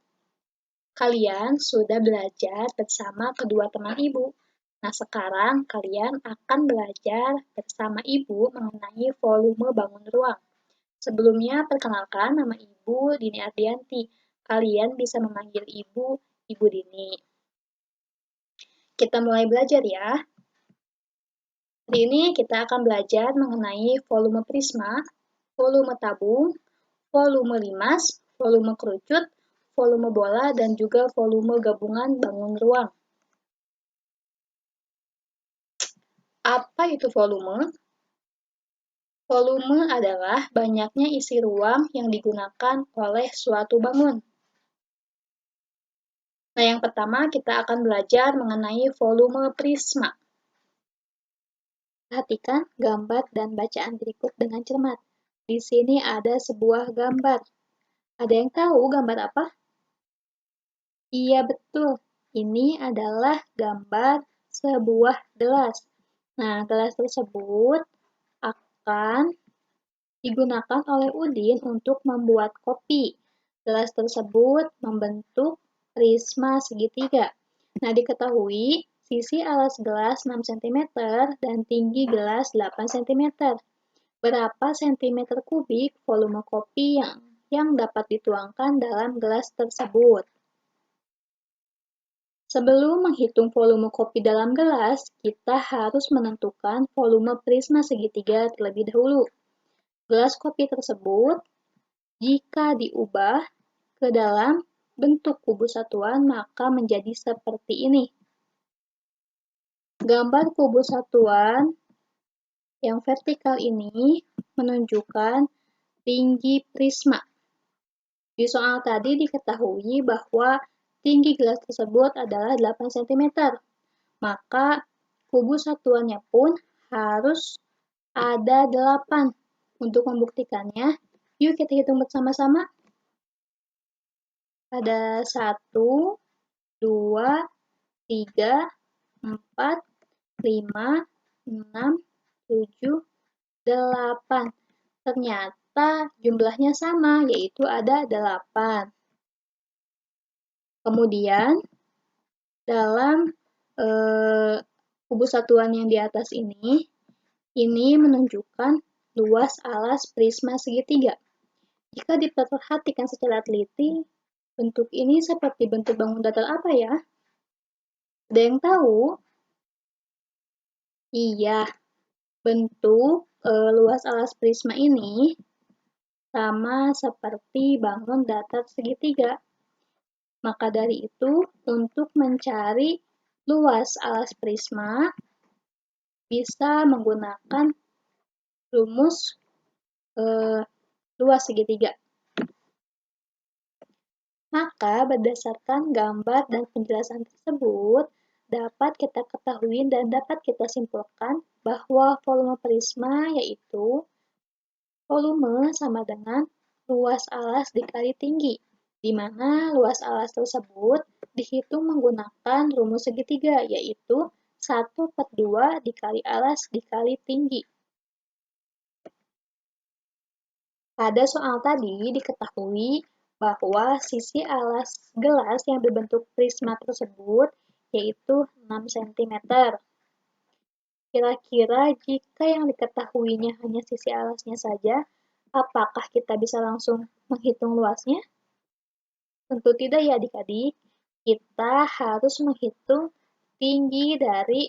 Kalian sudah belajar bersama kedua teman ibu. Nah sekarang kalian akan belajar bersama ibu mengenai volume bangun ruang. Sebelumnya perkenalkan, nama ibu Dini Ardianti. Kalian bisa memanggil ibu, Ibu Dini. Kita mulai belajar ya. Hari ini kita akan belajar mengenai volume prisma, volume tabung, volume limas, volume kerucut, volume bola, dan juga volume gabungan bangun ruang. Apa itu volume? Volume adalah banyaknya isi ruang yang digunakan oleh suatu bangun. Nah, yang pertama kita akan belajar mengenai volume prisma. Perhatikan gambar dan bacaan berikut dengan cermat. Di sini ada sebuah gambar. Ada yang tahu gambar apa? Iya betul, ini adalah gambar sebuah gelas. Nah, gelas tersebut akan digunakan oleh Udin untuk membuat kopi. Gelas tersebut membentuk prisma segitiga. Nah, diketahui sisi alas gelas 6 cm dan tinggi gelas 8 cm. Berapa sentimeter kubik volume kopi yang dapat dituangkan dalam gelas tersebut? Sebelum menghitung volume kopi dalam gelas, kita harus menentukan volume prisma segitiga terlebih dahulu. Gelas kopi tersebut, jika diubah ke dalam bentuk kubus satuan, maka menjadi seperti ini. Gambar kubus satuan yang vertikal ini menunjukkan tinggi prisma. Di soal tadi diketahui bahwa tinggi gelas tersebut adalah 8 cm. Maka kubus satuannya pun harus ada 8. Untuk membuktikannya, yuk kita hitung bersama-sama. Ada 1, 2, 3, 4, 5, 6, 7, 8. Ternyata jumlahnya sama, yaitu ada 8. Kemudian, dalam kubus satuan yang di atas ini menunjukkan luas alas prisma segitiga. Jika diperhatikan secara teliti, bentuk ini seperti bentuk bangun datar apa ya? Ada yang tahu? Iya, bentuk luas alas prisma ini sama seperti bangun datar segitiga. Maka dari itu, untuk mencari luas alas prisma, bisa menggunakan rumus luas segitiga. Maka berdasarkan gambar dan penjelasan tersebut, dapat kita ketahui dan dapat kita simpulkan bahwa volume prisma yaitu volume sama dengan luas alas dikali tinggi, di mana luas alas tersebut dihitung menggunakan rumus segitiga, yaitu 1/2 dikali alas dikali tinggi. Pada soal tadi diketahui bahwa sisi alas gelas yang berbentuk prisma tersebut yaitu 6 cm. Kira-kira jika yang diketahuinya hanya sisi alasnya saja, apakah kita bisa langsung menghitung luasnya? Tentu tidak ya adik-adik. Kita harus menghitung tinggi dari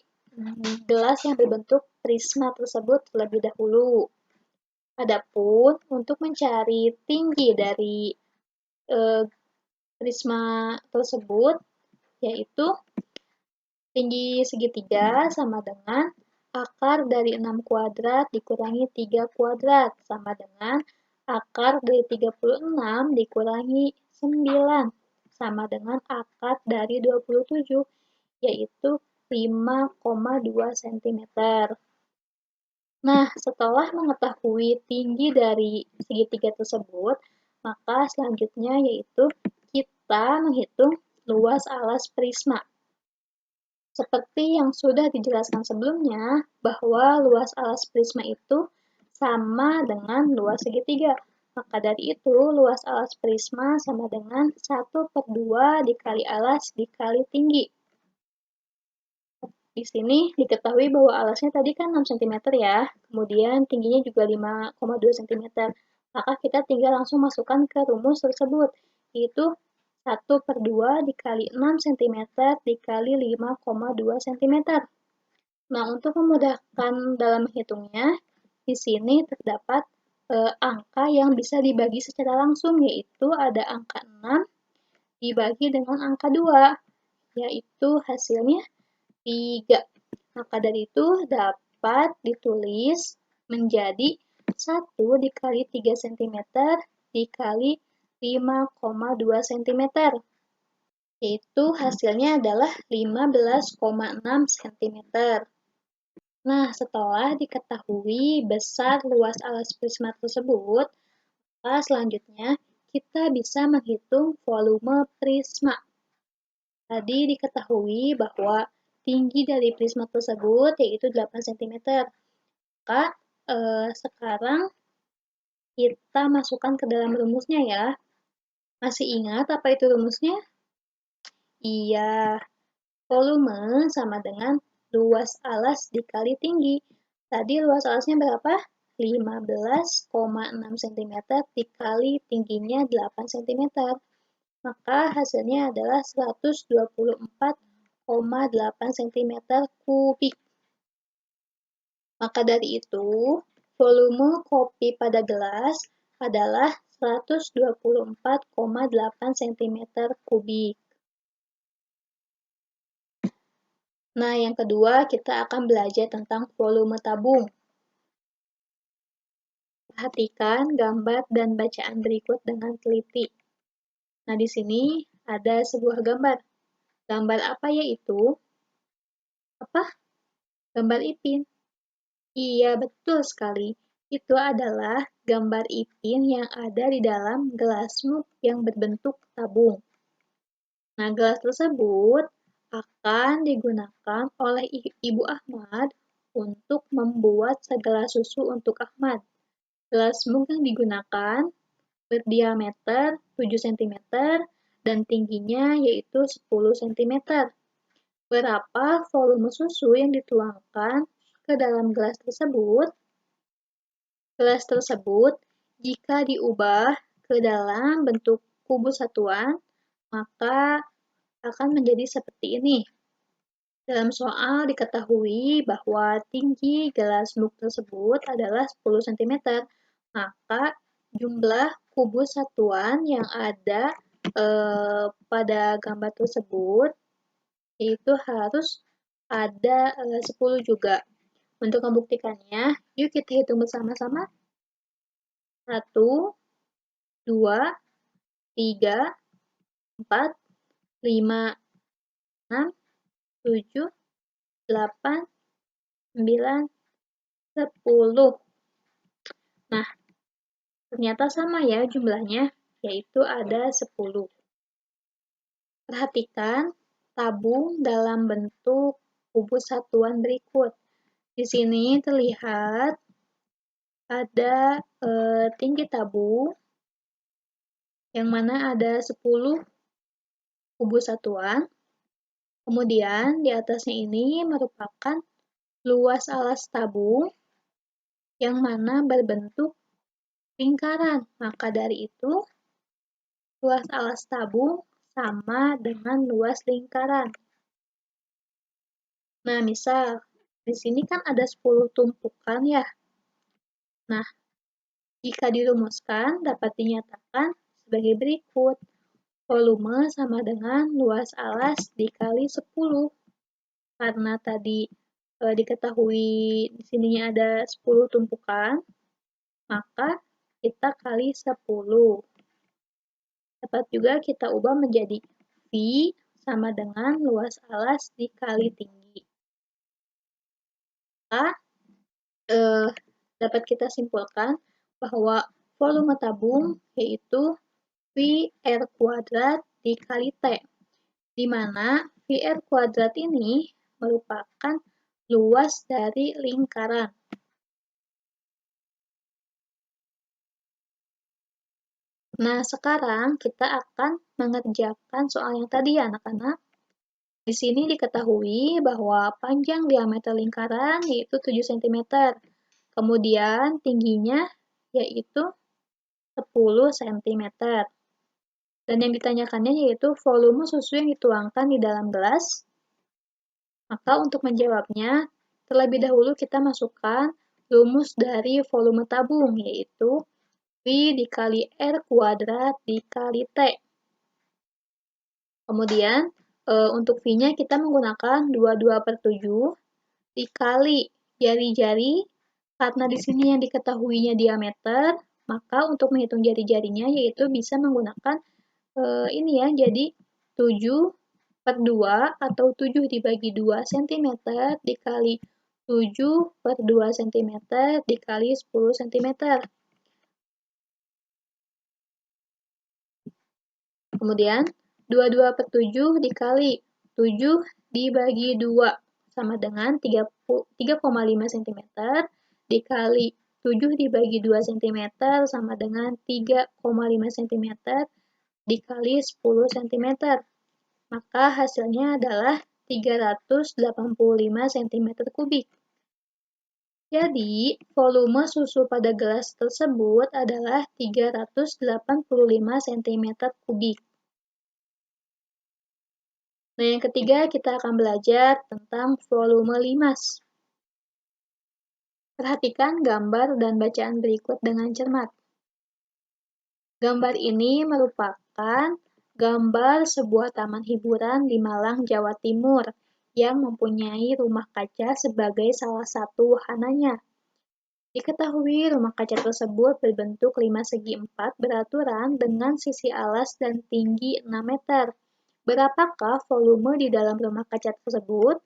gelas yang berbentuk prisma tersebut terlebih dahulu. Adapun untuk mencari tinggi dari prisma tersebut, yaitu tinggi segitiga sama dengan akar dari 6 kuadrat dikurangi 3 kuadrat sama dengan akar dari 36 dikurangi 9 sama dengan akar dari 27, yaitu 5,2 cm. Nah, setelah mengetahui tinggi dari segitiga tersebut, maka selanjutnya yaitu kita menghitung luas alas prisma. Seperti yang sudah dijelaskan sebelumnya, bahwa luas alas prisma itu sama dengan luas segitiga. Maka dari itu, luas alas prisma sama dengan 1/2 dikali alas dikali tinggi. Di sini diketahui bahwa alasnya tadi kan 6 cm ya, kemudian tingginya juga 5,2 cm. Maka kita tinggal langsung masukkan ke rumus tersebut, yaitu 1/2 dikali 6 cm dikali 5,2 cm. Nah, untuk memudahkan dalam menghitungnya, di sini terdapat angka yang bisa dibagi secara langsung, yaitu ada angka 6 dibagi dengan angka 2, yaitu hasilnya 3. Maka dari itu dapat ditulis menjadi 1 dikali 3 cm dikali 5,2 cm. Yaitu hasilnya adalah 15,6 cm. Nah, setelah diketahui besar luas alas prisma tersebut, maka selanjutnya kita bisa menghitung volume prisma. Tadi diketahui bahwa tinggi dari prisma tersebut yaitu 8 cm. Maka sekarang kita masukkan ke dalam rumusnya ya. Masih ingat apa itu rumusnya? Iya, volume sama dengan luas alas dikali tinggi. Tadi luas alasnya berapa? 15,6 cm dikali tingginya 8 cm. Maka hasilnya adalah 124,8 cm kubik. Maka dari itu, volume kopi pada gelas adalah 124,8 cm kubik. Nah, yang kedua kita akan belajar tentang volume tabung. Perhatikan gambar dan bacaan berikut dengan teliti. Nah, di sini ada sebuah gambar. Gambar apa yaitu? Apa? Gambar ipin. Iya, betul sekali. Itu adalah gambar ipin yang ada di dalam gelas mug yang berbentuk tabung. Nah, gelas tersebut akan digunakan oleh Ibu Ahmad untuk membuat segelas susu untuk Ahmad. Gelas mug yang digunakan berdiameter 7 cm dan tingginya yaitu 10 cm. Berapa volume susu yang dituangkan ke dalam gelas tersebut? Gelas tersebut jika diubah ke dalam bentuk kubus satuan, maka akan menjadi seperti ini. Dalam soal diketahui bahwa tinggi gelas mug tersebut adalah 10 cm, maka jumlah kubus satuan yang ada pada gambar tersebut itu harus ada 10 juga. Untuk membuktikannya, yuk kita hitung bersama-sama. 1, 2, 3, 4, 5, 6, 7, 8, 9, 10. Nah, ternyata sama ya jumlahnya, yaitu ada 10. Perhatikan tabung dalam bentuk kubus satuan berikut. Di sini terlihat ada tinggi tabung, yang mana ada 10 kubus satuan. Kemudian di atasnya ini merupakan luas alas tabung, yang mana berbentuk lingkaran. Maka dari itu, luas alas tabung sama dengan luas lingkaran. Nah, misal di sini kan ada 10 tumpukan ya. Nah, jika dirumuskan dapat dinyatakan sebagai berikut. Volume sama dengan luas alas dikali 10. Karena tadi diketahui di sininya ada 10 tumpukan, maka kita kali 10. Dapat juga kita ubah menjadi V sama dengan luas alas dikali tinggi. Maka dapat kita simpulkan bahwa volume tabung yaitu VR kuadrat dikali T, di mana VR kuadrat ini merupakan luas dari lingkaran. Nah, sekarang kita akan mengerjakan soal yang tadi ya, anak-anak. Di sini diketahui bahwa panjang diameter lingkaran yaitu 7 cm. Kemudian tingginya yaitu 10 cm. Dan yang ditanyakannya yaitu volume susu yang dituangkan di dalam gelas. Maka untuk menjawabnya, terlebih dahulu kita masukkan rumus dari volume tabung, yaitu V dikali R kuadrat dikali T. Kemudian, untuk V-nya kita menggunakan 22/7 dikali jari-jari, karena di sini yang diketahuinya diameter, maka untuk menghitung jari-jarinya yaitu bisa menggunakan ini ya, jadi 7/2 atau 7 dibagi 2 cm dikali 7/2 cm dikali 10 cm. Kemudian 22/7 dikali 7 dibagi 2 sama dengan 3,5 cm dikali 7 dibagi 2 cm sama dengan 3,5 cm dikali 10 cm. Maka hasilnya adalah 385 cm kubik. Jadi, volume susu pada gelas tersebut adalah 385 cm kubik. Nah, yang ketiga kita akan belajar tentang volume limas. Perhatikan gambar dan bacaan berikut dengan cermat. Gambar ini merupakan gambar sebuah taman hiburan di Malang, Jawa Timur, yang mempunyai rumah kaca sebagai salah satu wahananya. Diketahui rumah kaca tersebut berbentuk 5 segi 4 beraturan dengan sisi alas dan tinggi 6 meter. Berapakah volume di dalam rumah kaca tersebut?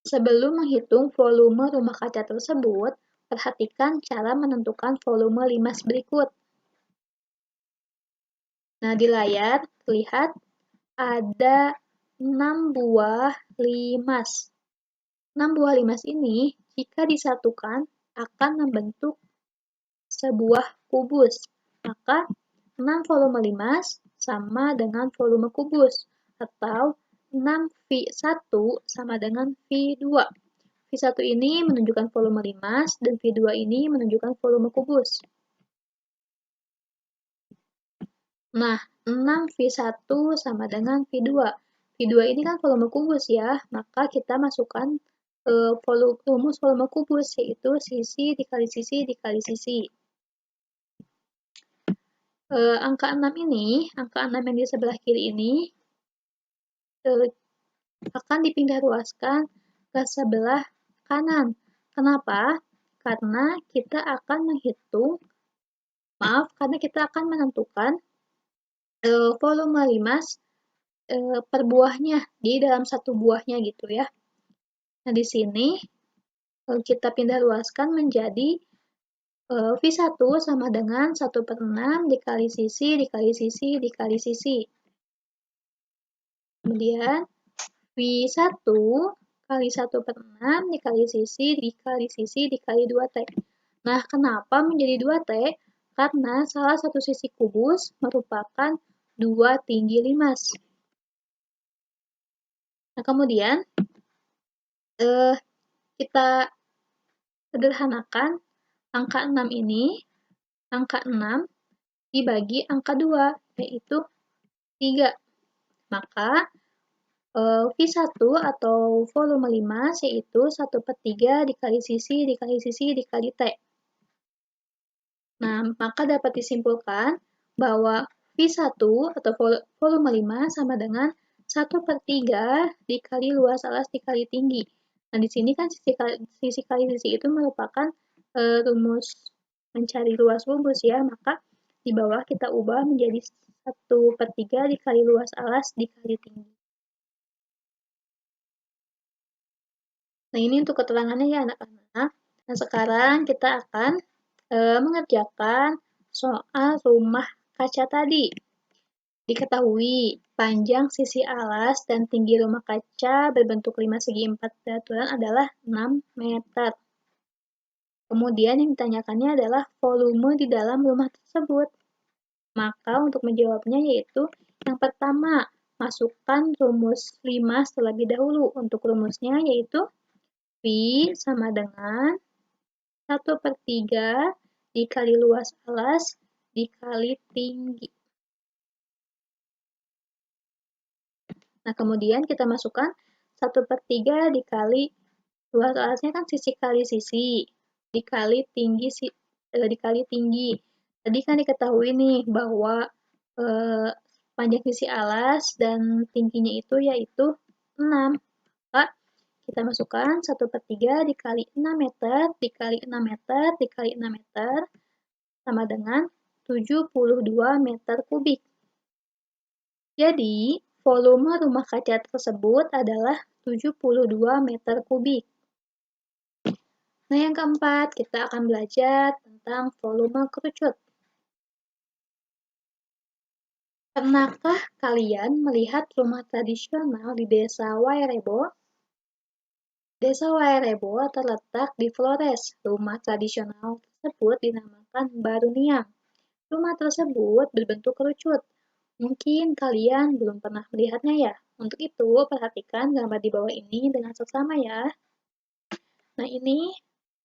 Sebelum menghitung volume rumah kaca tersebut, perhatikan cara menentukan volume limas berikut. Nah, di layar terlihat ada 6 buah limas. 6 buah limas ini, jika disatukan, akan membentuk sebuah kubus. Maka, 6 volume limas sama dengan volume kubus, atau 6V1 sama dengan V2. V1 ini menunjukkan volume limas, dan V2 ini menunjukkan volume kubus. Nah, 6V1 sama dengan V2. V2 ini kan volume kubus ya, maka kita masukkan rumus volume kubus, yaitu sisi dikali sisi dikali sisi. Angka 6 ini, angka 6 yang di sebelah kiri ini, akan dipindah ruaskan ke sebelah kanan. Kenapa? Karena kita akan menentukan volume limas per buahnya, di dalam satu buahnya gitu ya. Nah, di sini kita pindah ruaskan menjadi V1 sama dengan 1/6 dikali sisi dikali sisi dikali sisi. Kemudian V1 kali 1/6 dikali sisi dikali 2T. Nah, kenapa menjadi 2T? Karena salah satu sisi kubus merupakan 2 tinggi limas. Nah, kemudian kita sederhanakan angka 6 ini, angka 6 dibagi angka 2, yaitu 3. Maka V1 atau volume limas yaitu 1/3 dikali sisi dikali sisi dikali T. Nah, maka dapat disimpulkan bahwa V1 atau volume limas sama dengan 1/3 dikali luas alas dikali tinggi. Nah, di sini kan sisi kali sisi itu merupakan rumus mencari luas rumus ya, maka di bawah kita ubah menjadi 1/3 dikali luas alas dikali tinggi. Nah, ini untuk keterangannya ya anak-anak. Nah, sekarang kita akan mengerjakan soal rumah kaca tadi. Diketahui, panjang sisi alas dan tinggi rumah kaca berbentuk 5 segi 4 beraturan adalah 6 meter. Kemudian yang ditanyakannya adalah volume di dalam rumah tersebut. Maka untuk menjawabnya yaitu yang pertama, masukkan rumus limas terlebih dahulu. Untuk rumusnya yaitu V sama dengan 1/3 dikali luas alas dikali tinggi. Nah, kemudian kita masukkan 1/3 dikali luas alasnya kan sisi kali sisi, dikali tinggi, dikali tinggi. Tadi kan diketahui nih bahwa panjang sisi alas dan tingginya itu yaitu 6. Maka kita masukkan 1/3 dikali 6 meter, dikali 6 meter, dikali 6 meter, sama dengan 72 meter kubik. Jadi, volume rumah kaca tersebut adalah 72 meter kubik. Nah, yang keempat, kita akan belajar tentang volume kerucut. Pernahkah kalian melihat rumah tradisional di Desa Wairebo? Desa Wairebo terletak di Flores. Rumah tradisional tersebut dinamakan Baruniang. Rumah tersebut berbentuk kerucut. Mungkin kalian belum pernah melihatnya ya. Untuk itu, perhatikan gambar di bawah ini dengan seksama ya. Nah, ini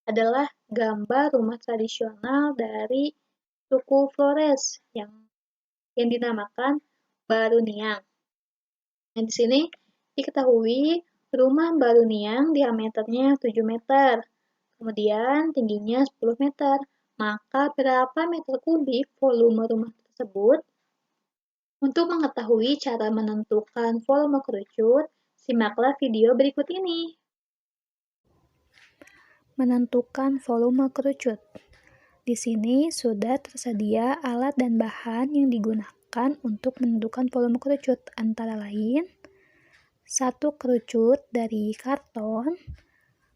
adalah gambar rumah tradisional dari suku Flores yang dinamakan Baruniang. Nah, di sini diketahui rumah Baruniang diameternya 7 meter, kemudian tingginya 10 meter. Maka berapa meter kubik volume rumah tersebut? Untuk mengetahui cara menentukan volume kerucut, simaklah video berikut ini. Menentukan volume kerucut. Di sini sudah tersedia alat dan bahan yang digunakan untuk menentukan volume kerucut, antara lain 1 kerucut dari karton,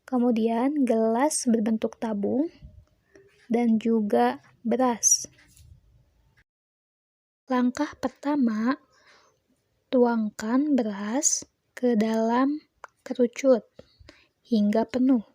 kemudian gelas berbentuk tabung, dan juga beras. Langkah pertama, tuangkan beras ke dalam kerucut hingga penuh.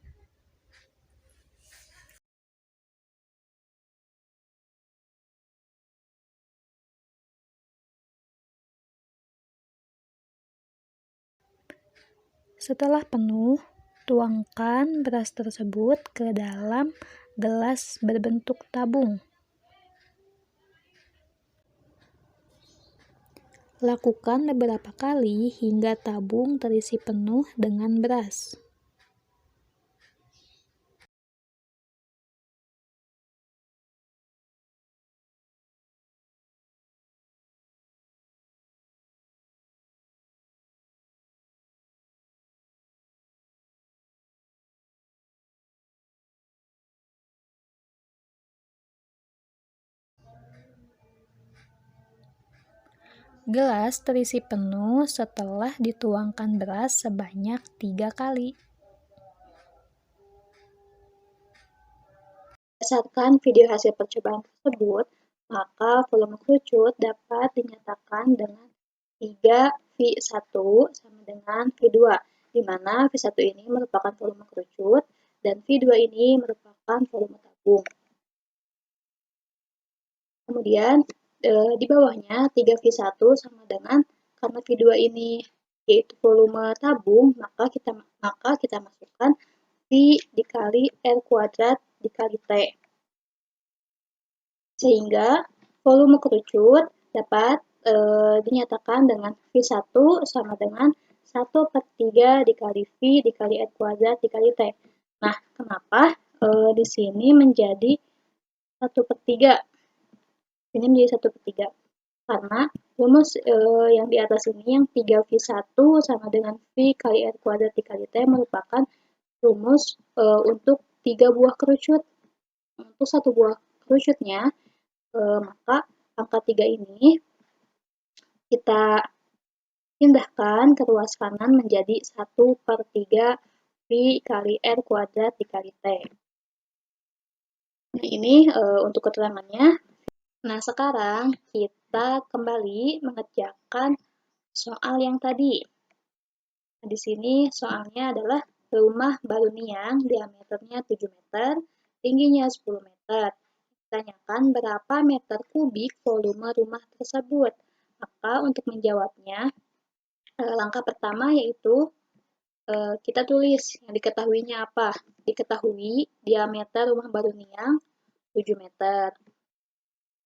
Setelah penuh, tuangkan beras tersebut ke dalam gelas berbentuk tabung. Lakukan beberapa kali hingga tabung terisi penuh dengan beras. Gelas terisi penuh setelah dituangkan beras sebanyak 3 kali. Berdasarkan video hasil percobaan tersebut, maka volume kerucut dapat dinyatakan dengan 3V1 sama dengan V2, di mana V1 ini merupakan volume kerucut dan V2 ini merupakan volume tabung. tabung. Kemudian di bawahnya 3V1 sama dengan, karena V2 ini yaitu volume tabung, maka kita masukkan V dikali R kuadrat dikali T. Sehingga volume kerucut dapat dinyatakan dengan V1 sama dengan 1/3 dikali V dikali R kuadrat dikali T. Nah, kenapa di sini menjadi 1/3? Ini menjadi 1/3. Karena rumus yang di atas ini, yang 3V1 sama dengan V kali R kuadrat dikali T, merupakan rumus untuk 3 buah kerucut. Untuk 1 buah kerucutnya, maka angka 3 ini kita pindahkan ke ruas kanan menjadi 1/3 V kali R kuadrat dikali T. Nah, ini untuk keterangannya. Nah, sekarang kita kembali mengerjakan soal yang tadi. Nah, di sini soalnya adalah rumah baluniang diameternya 7 meter, tingginya 10 meter. Ditanyakan berapa meter kubik volume rumah tersebut. Maka untuk menjawabnya, langkah pertama yaitu kita tulis yang diketahuinya apa. Diketahui diameter rumah baluniang 7 meter.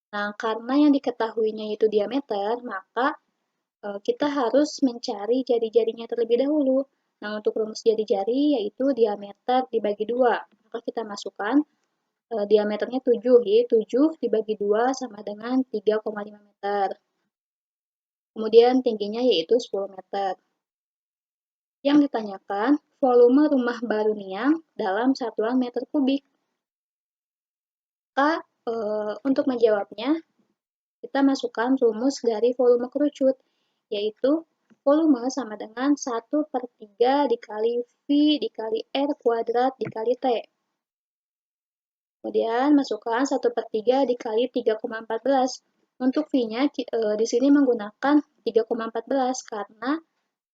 Nah, karena yang diketahuinya itu diameter, maka kita harus mencari jari-jarinya terlebih dahulu. Nah, untuk rumus jari-jari yaitu diameter dibagi 2. Maka kita masukkan diameternya 7, yaitu 7 dibagi 2 sama dengan 3,5 meter. Kemudian tingginya yaitu 10 meter. Yang ditanyakan volume rumah baluniang dalam satuan meter kubik. Maka untuk menjawabnya, kita masukkan rumus dari volume kerucut, yaitu volume sama dengan 1/3 dikali V dikali R kuadrat dikali T. Kemudian masukkan 1/3 dikali 3,14. Untuk V-nya di sini menggunakan 3,14 karena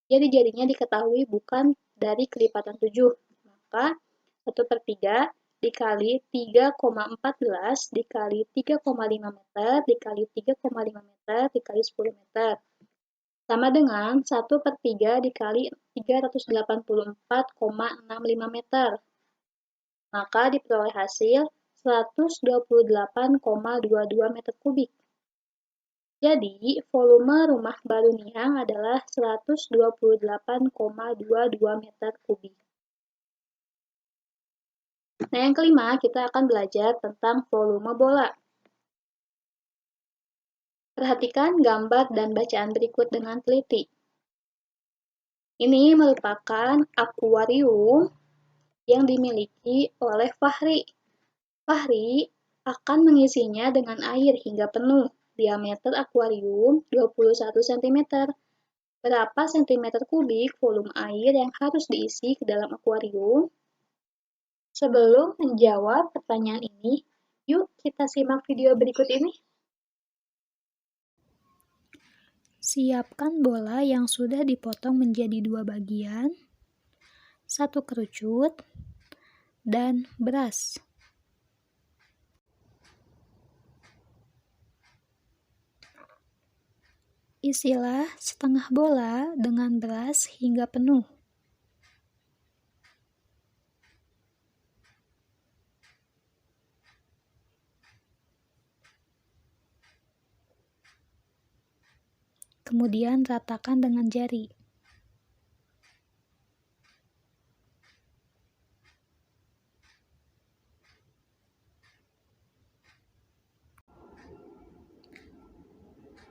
jari-jarinya diketahui bukan dari kelipatan 7. Maka 1/3 dikali 3,14 dikali 3,5 meter dikali 3,5 meter dikali 10 meter. Sama dengan 1/3 dikali 384,65 meter. Maka diperoleh hasil 128,22 meter kubik. Jadi, volume rumah baluniang adalah 128,22 meter kubik. Nah, yang kelima, kita akan belajar tentang volume bola. Perhatikan gambar dan bacaan berikut dengan teliti. Ini merupakan akuarium yang dimiliki oleh Fahri. Fahri akan mengisinya dengan air hingga penuh. Diameter akuarium 21 cm. Berapa cm kubik volume air yang harus diisi ke dalam akuarium? Sebelum menjawab pertanyaan ini, yuk kita simak video berikut ini. Siapkan bola yang sudah dipotong menjadi 2 bagian, 1 kerucut, dan beras. Isilah setengah bola dengan beras hingga penuh. Kemudian ratakan dengan jari.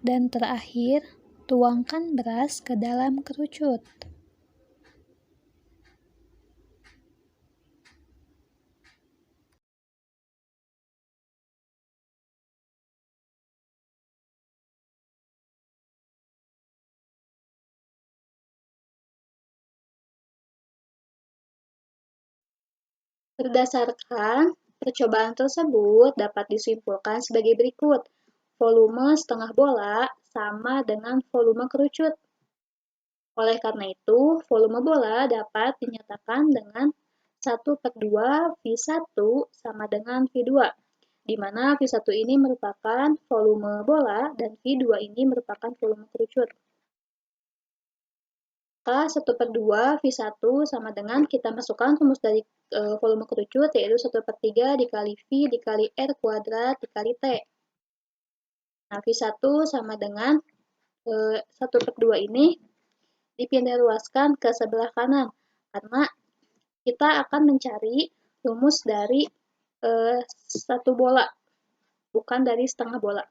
Dan terakhir, tuangkan beras ke dalam kerucut. Berdasarkan percobaan tersebut dapat disimpulkan sebagai berikut. Volume setengah bola sama dengan volume kerucut. Oleh karena itu, volume bola dapat dinyatakan dengan 1/2 V1 sama dengan V2, di mana V1 ini merupakan volume bola dan V2 ini merupakan volume kerucut. Maka 1/2 V1 sama dengan kita masukkan rumus dari volume kerucut, yaitu 1/3 dikali V dikali R kuadrat dikali T. Nah, V1 sama dengan 1/2 ini dipindah luaskan ke sebelah kanan, karena kita akan mencari rumus dari satu bola, bukan dari setengah bola.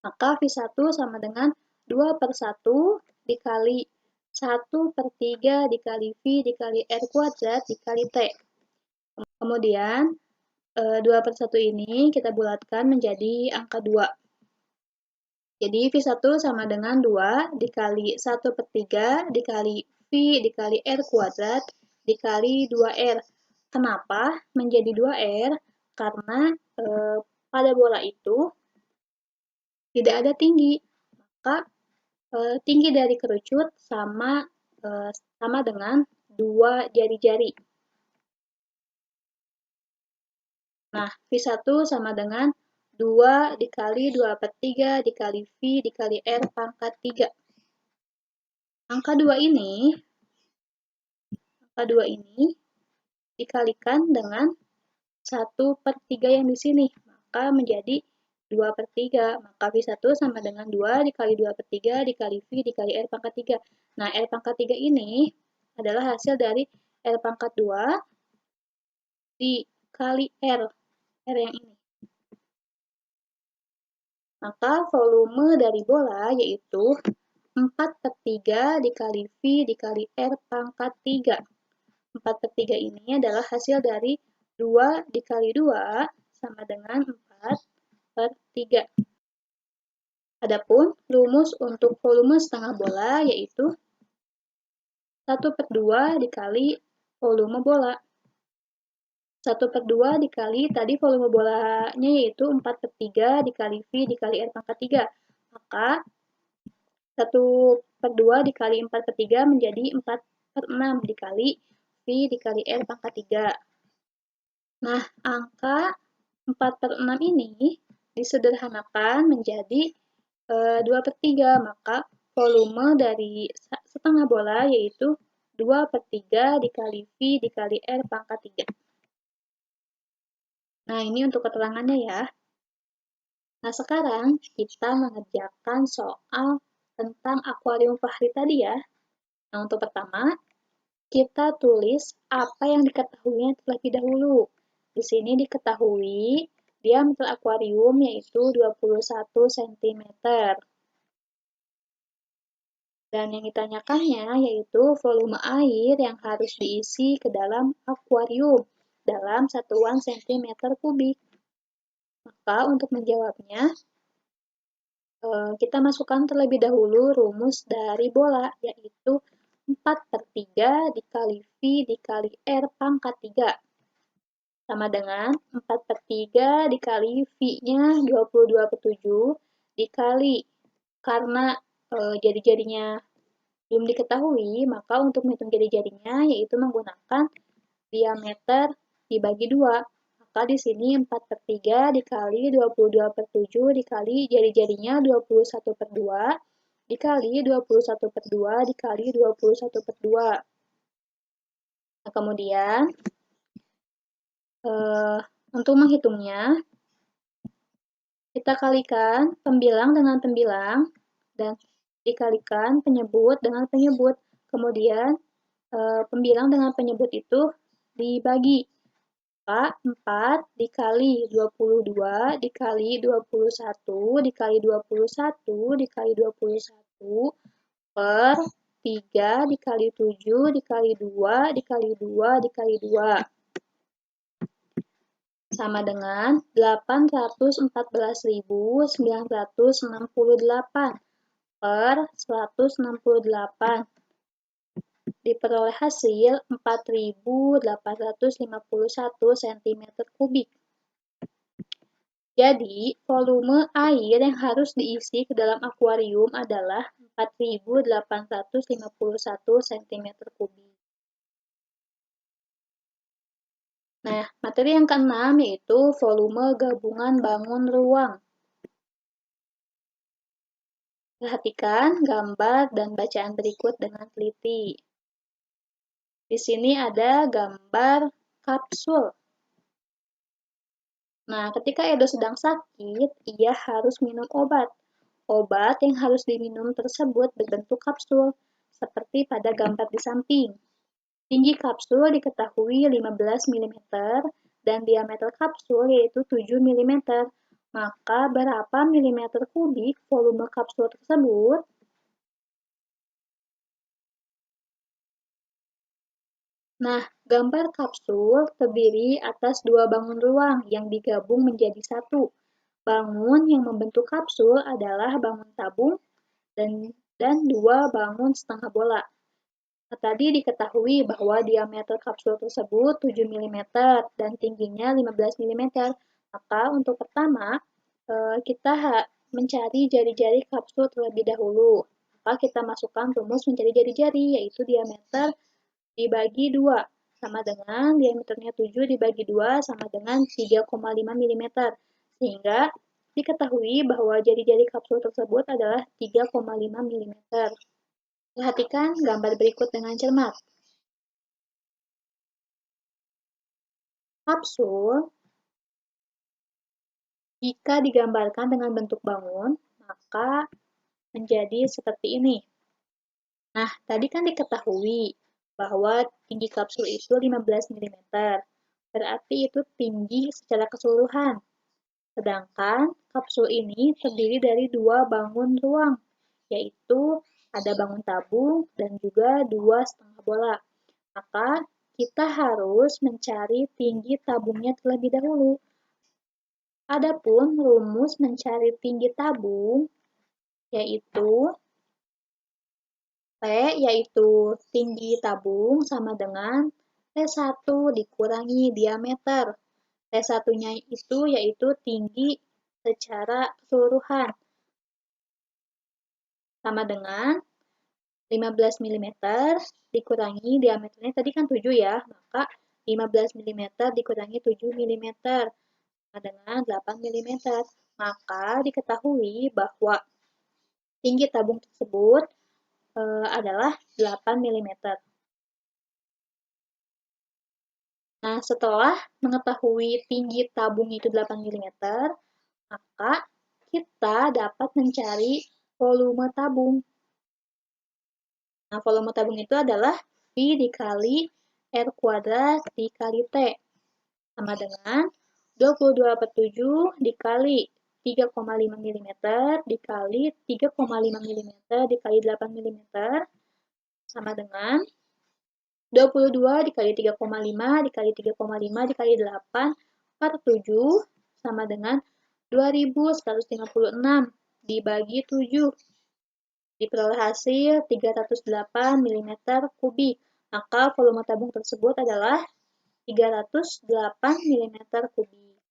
Maka V1 sama dengan 2/1 dikali 1/3 dikali V dikali R kuadrat dikali T. Kemudian 2/1 ini kita bulatkan menjadi angka 2. Jadi V1 sama dengan 2 dikali 1/3 dikali V dikali R kuadrat dikali 2R. Kenapa menjadi 2R? Karena pada bola itu tidak ada tinggi, maka tinggi dari kerucut sama dengan 2 jari-jari. Nah, V1 sama dengan 2 dikali 2/3 dikali V dikali R pangkat 3. Angka 2 ini dikalikan dengan 1/3 yang di sini, maka menjadi 2/3. Maka V1 sama dengan 2 dikali 2/3 dikali V dikali R pangkat 3. Nah, R pangkat 3 ini adalah hasil dari R pangkat 2 dikali R yang ini. Maka volume dari bola yaitu 4/3 dikali V dikali R pangkat 3. 4/3 ini adalah hasil dari 2 dikali 2 sama dengan 4/3. Adapun rumus untuk volume setengah bola yaitu 1/2 dikali volume bola. 1/2 dikali tadi volume bolanya yaitu 4/3 dikali V dikali R pangkat 3. Maka 1/2 dikali 4/3 menjadi 4/6 dikali V dikali R pangkat 3. Nah, angka 4/6 ini disederhanakan menjadi 2/3, maka volume dari setengah bola yaitu 2/3 dikali V dikali R pangkat 3. Nah, ini untuk keterangannya ya. Nah, sekarang kita mengerjakan soal tentang akuarium Fahri tadi ya. Nah, untuk pertama, kita tulis apa yang diketahuinya terlebih dahulu. Di sini diketahui diameter akuarium yaitu 21 cm. Dan yang ditanyakannya yaitu volume air yang harus diisi ke dalam akuarium dalam satuan cm kubik. Maka untuk menjawabnya, kita masukkan terlebih dahulu rumus dari bola, yaitu 4/3 dikali V dikali R pangkat 3. Sama dengan 4/3 dikali V-nya 22/7 dikali, karena jari-jarinya belum diketahui, maka untuk menghitung jari-jarinya yaitu menggunakan diameter dibagi 2. Maka di sini 4/3 dikali 22/7 dikali jari-jarinya 21/2 dikali 21/2 dikali 21/2. Nah, kemudian untuk menghitungnya, kita kalikan pembilang dengan pembilang dan dikalikan penyebut dengan penyebut. Kemudian pembilang dengan penyebut itu dibagi. 4 dikali 22 dikali 21 dikali 21 dikali 21 per 3 dikali 7 dikali 2 dikali 2 dikali 2 sama dengan 814.968 per 168. Diperoleh hasil 4.851 cm kubik. Jadi, volume air yang harus diisi ke dalam akuarium adalah 4.851 cm kubik. Nah, materi yang keenam yaitu volume gabungan bangun ruang. Perhatikan gambar dan bacaan berikut dengan teliti. Di sini ada gambar kapsul. Nah, ketika Edo sedang sakit, ia harus minum obat. Obat yang harus diminum tersebut berbentuk kapsul, seperti pada gambar di samping. Tinggi kapsul diketahui 15 mm dan diameter kapsul yaitu 7 mm. Maka berapa milimeter kubik volume kapsul tersebut? Nah, gambar kapsul terdiri atas dua bangun ruang yang digabung menjadi satu. Bangun yang membentuk kapsul adalah bangun tabung dan dua bangun setengah bola. Nah, tadi diketahui bahwa diameter kapsul tersebut 7 mm dan tingginya 15 mm. Maka untuk pertama, kita mencari jari-jari kapsul terlebih dahulu. Maka kita masukkan rumus mencari jari-jari, yaitu diameter dibagi 2, sama dengan diameternya 7 dibagi 2 sama dengan 3,5 mm. Sehingga diketahui bahwa jari-jari kapsul tersebut adalah 3,5 mm. Perhatikan gambar berikut dengan cermat. Kapsul, jika digambarkan dengan bentuk bangun, maka menjadi seperti ini. Nah, tadi kan diketahui bahwa tinggi kapsul itu 15 mm. Berarti itu tinggi secara keseluruhan. Sedangkan kapsul ini terdiri dari dua bangun ruang, yaitu ada bangun tabung dan juga dua setengah bola. Maka kita harus mencari tinggi tabungnya terlebih dahulu. Adapun rumus mencari tinggi tabung yaitu T yaitu tinggi tabung sama dengan T1 dikurangi diameter. T1-nya itu yaitu tinggi secara keseluruhan. Sama dengan 15 mm dikurangi diameternya tadi kan 7 ya, maka 15 mm dikurangi 7 mm sama dengan 8 mm. Maka diketahui bahwa tinggi tabung tersebut adalah 8 mm. Nah, setelah mengetahui tinggi tabung itu 8 mm, maka kita dapat mencari volume tabung. Nah, volume tabung itu adalah V dikali R kuadrat dikali T. Sama dengan 22/7 dikali 3,5 mm dikali 3,5 mm dikali 8 mm sama dengan 22 dikali 3,5 dikali 3,5 dikali 8 per 7 sama dengan 2156 dibagi 7. Diperoleh hasil 308 mm kubik. Maka volume tabung tersebut adalah 308 mm kubik.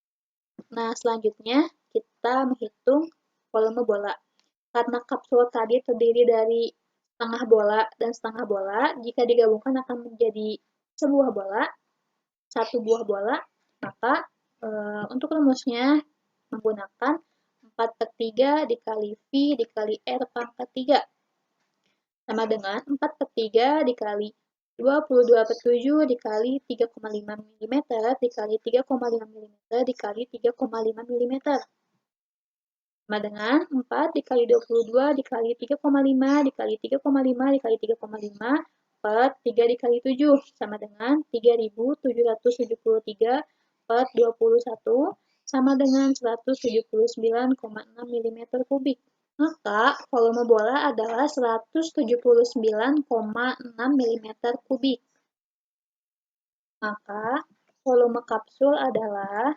Nah, selanjutnya kita menghitung volume bola. Karena kapsul tadi terdiri dari setengah bola dan setengah bola, jika digabungkan akan menjadi sebuah bola, satu buah bola, maka untuk rumusnya menggunakan 4/3 dikali V dikali R pangkat 3 sama dengan 4/3 dikali 22/7 dikali 3,5 mm dikali 3,5 mm dikali 3,5 mm sama dengan 4 dikali 22 dikali 3,5 dikali 3,5 dikali 3,5 per 3 dikali 7 sama dengan 3773 per 21 sama dengan 179,6 mm kubik. Maka volume bola adalah 179,6 mm kubik. Maka volume kapsul adalah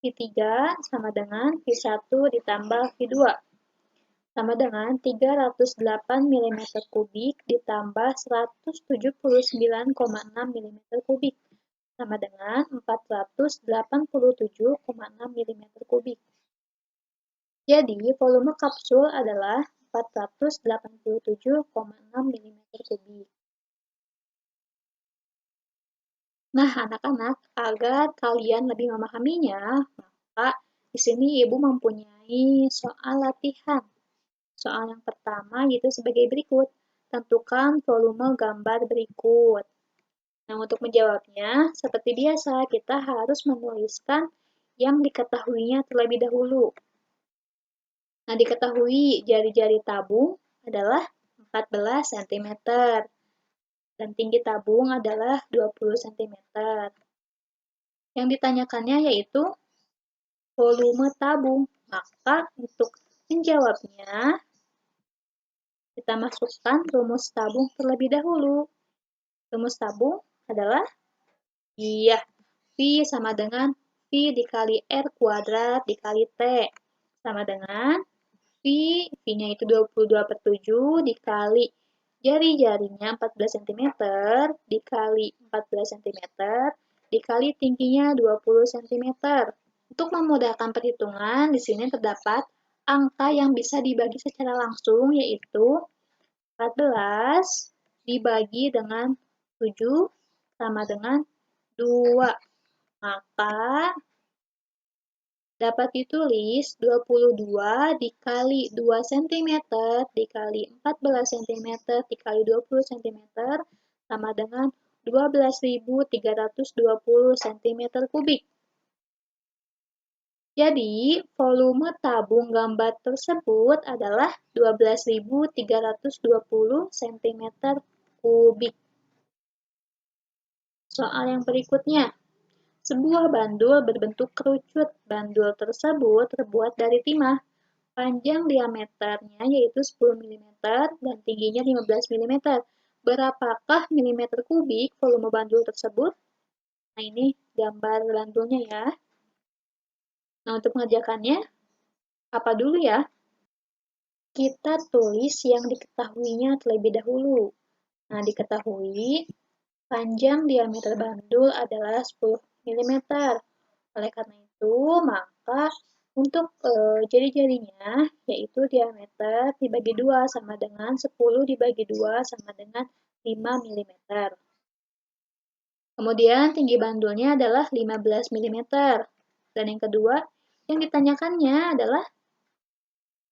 V3 sama dengan V1 ditambah V2 sama dengan 308 mm kubik ditambah 179,6 mm kubik sama dengan 487,6 mm kubik. Jadi, volume kapsul adalah 487,6 mm kubik. Nah, anak-anak, agar kalian lebih memahaminya, maka di sini Ibu mempunyai soal latihan. Soal yang pertama yaitu sebagai berikut. Tentukan volume gambar berikut. Nah, untuk menjawabnya, seperti biasa, kita harus menuliskan yang diketahuinya terlebih dahulu. Nah, diketahui jari-jari tabung adalah 14 cm dan tinggi tabung adalah 20 cm. Yang ditanyakannya yaitu volume tabung. Maka untuk menjawabnya, kita masukkan rumus tabung terlebih dahulu. Rumus tabung adalah V sama dengan V dikali R kuadrat dikali T. Sama dengan V-nya itu 22/7 dikali jari-jarinya 14 cm dikali 14 cm dikali tingginya 20 cm. Untuk memudahkan perhitungan, di sini terdapat angka yang bisa dibagi secara langsung, yaitu 14 dibagi dengan 7 sama dengan 2. Maka dapat ditulis 22 dikali 2 cm dikali 14 cm dikali 20 cm sama dengan 12.320 cm kubik. Jadi, volume tabung gambar tersebut adalah 12.320 cm kubik. Soal yang berikutnya. Sebuah bandul berbentuk kerucut. Bandul tersebut terbuat dari timah. Panjang diameternya yaitu 10 mm dan tingginya 15 mm. Berapakah milimeter kubik volume bandul tersebut? Nah, ini gambar bandulnya ya. Nah, untuk mengerjakannya, apa dulu ya? Kita tulis yang diketahuinya terlebih dahulu. Nah, diketahui panjang diameter bandul adalah 10 mm. Oleh karena itu, maka untuk jari-jarinya, yaitu diameter dibagi 2 sama dengan 10 dibagi 2 sama dengan 5 mm. Kemudian tinggi bandulnya adalah 15 mm. Dan yang kedua, yang ditanyakannya adalah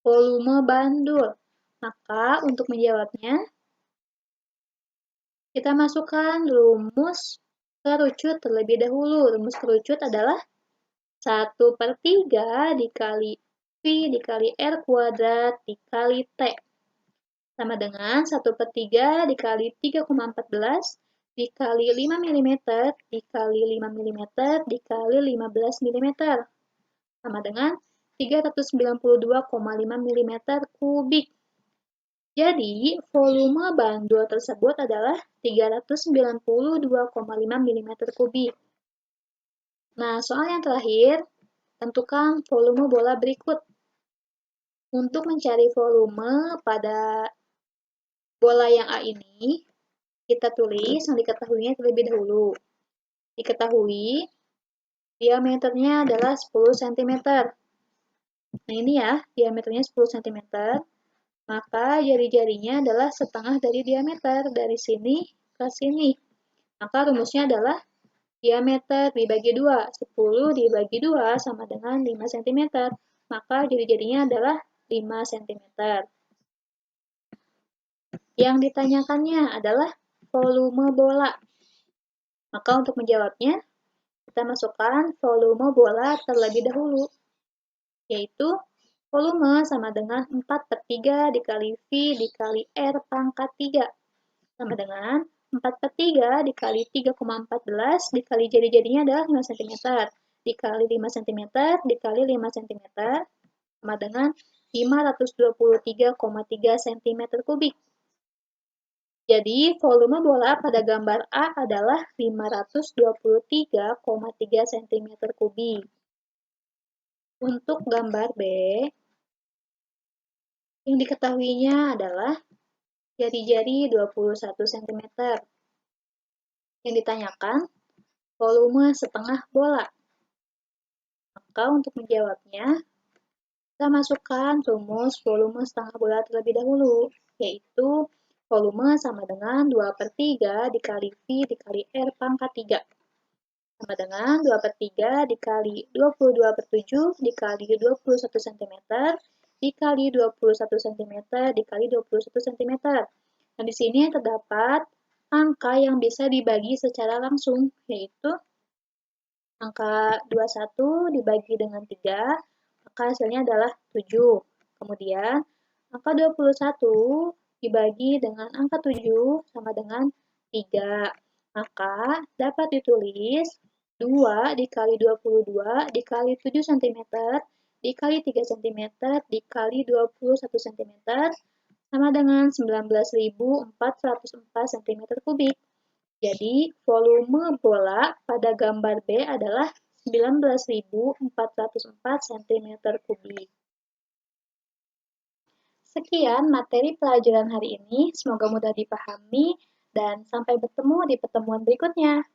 volume bandul. Maka untuk menjawabnya, kita masukkan rumus kerucut terlebih dahulu. Rumus kerucut adalah 1/3 dikali V dikali R kuadrat dikali T. Sama dengan 1/3 dikali 3,14 dikali 5 mm dikali 5 mm dikali 15 mm. Sama dengan 392,5 mm kubik. Jadi, volume bandul tersebut adalah 392,5 mm kubik. Nah, soal yang terakhir, tentukan volume bola berikut. Untuk mencari volume pada bola yang A ini, kita tulis yang diketahuinya terlebih dahulu. Diketahui, diameternya adalah 10 cm. Nah, ini ya, diameternya 10 cm. Maka jari-jarinya adalah setengah dari diameter, dari sini ke sini. Maka rumusnya adalah diameter dibagi 2. 10 dibagi 2 sama dengan 5 cm. Maka jari-jarinya adalah 5 cm. Yang ditanyakannya adalah volume bola. Maka untuk menjawabnya, kita masukkan volume bola terlebih dahulu, yaitu volume sama dengan 4/3 dikali V dikali R pangkat 3. Sama dengan 4/3 dikali 3,14 dikali jari-jarinya adalah 5 cm. Dikali 5 cm dikali 5 cm sama dengan 523,3 cm kubik. Jadi, volume bola pada gambar A adalah 523,3 cm kubik. Untuk gambar B, yang diketahuinya adalah jari-jari 21 cm. Yang ditanyakan, volume setengah bola. Maka untuk menjawabnya, kita masukkan rumus volume setengah bola terlebih dahulu, yaitu volume sama dengan 2/3 dikali V dikali R pangkat 3. sama dengan 2/3 dikali 22/7 dikali 21 cm dikali 21 cm dikali 21 cm. Nah, di sini terdapat angka yang bisa dibagi secara langsung, yaitu angka 21 dibagi dengan 3, maka hasilnya adalah 7. Kemudian, angka 21 dibagi dengan angka 7 sama dengan 3. Maka dapat ditulis 2 dikali 22 dikali 7 cm dikali 3 cm dikali 21 cm sama dengan 19.404 cm3. Jadi, volume bola pada gambar B adalah 19.404 cm3. Sekian materi pelajaran hari ini, semoga mudah dipahami dan sampai bertemu di pertemuan berikutnya.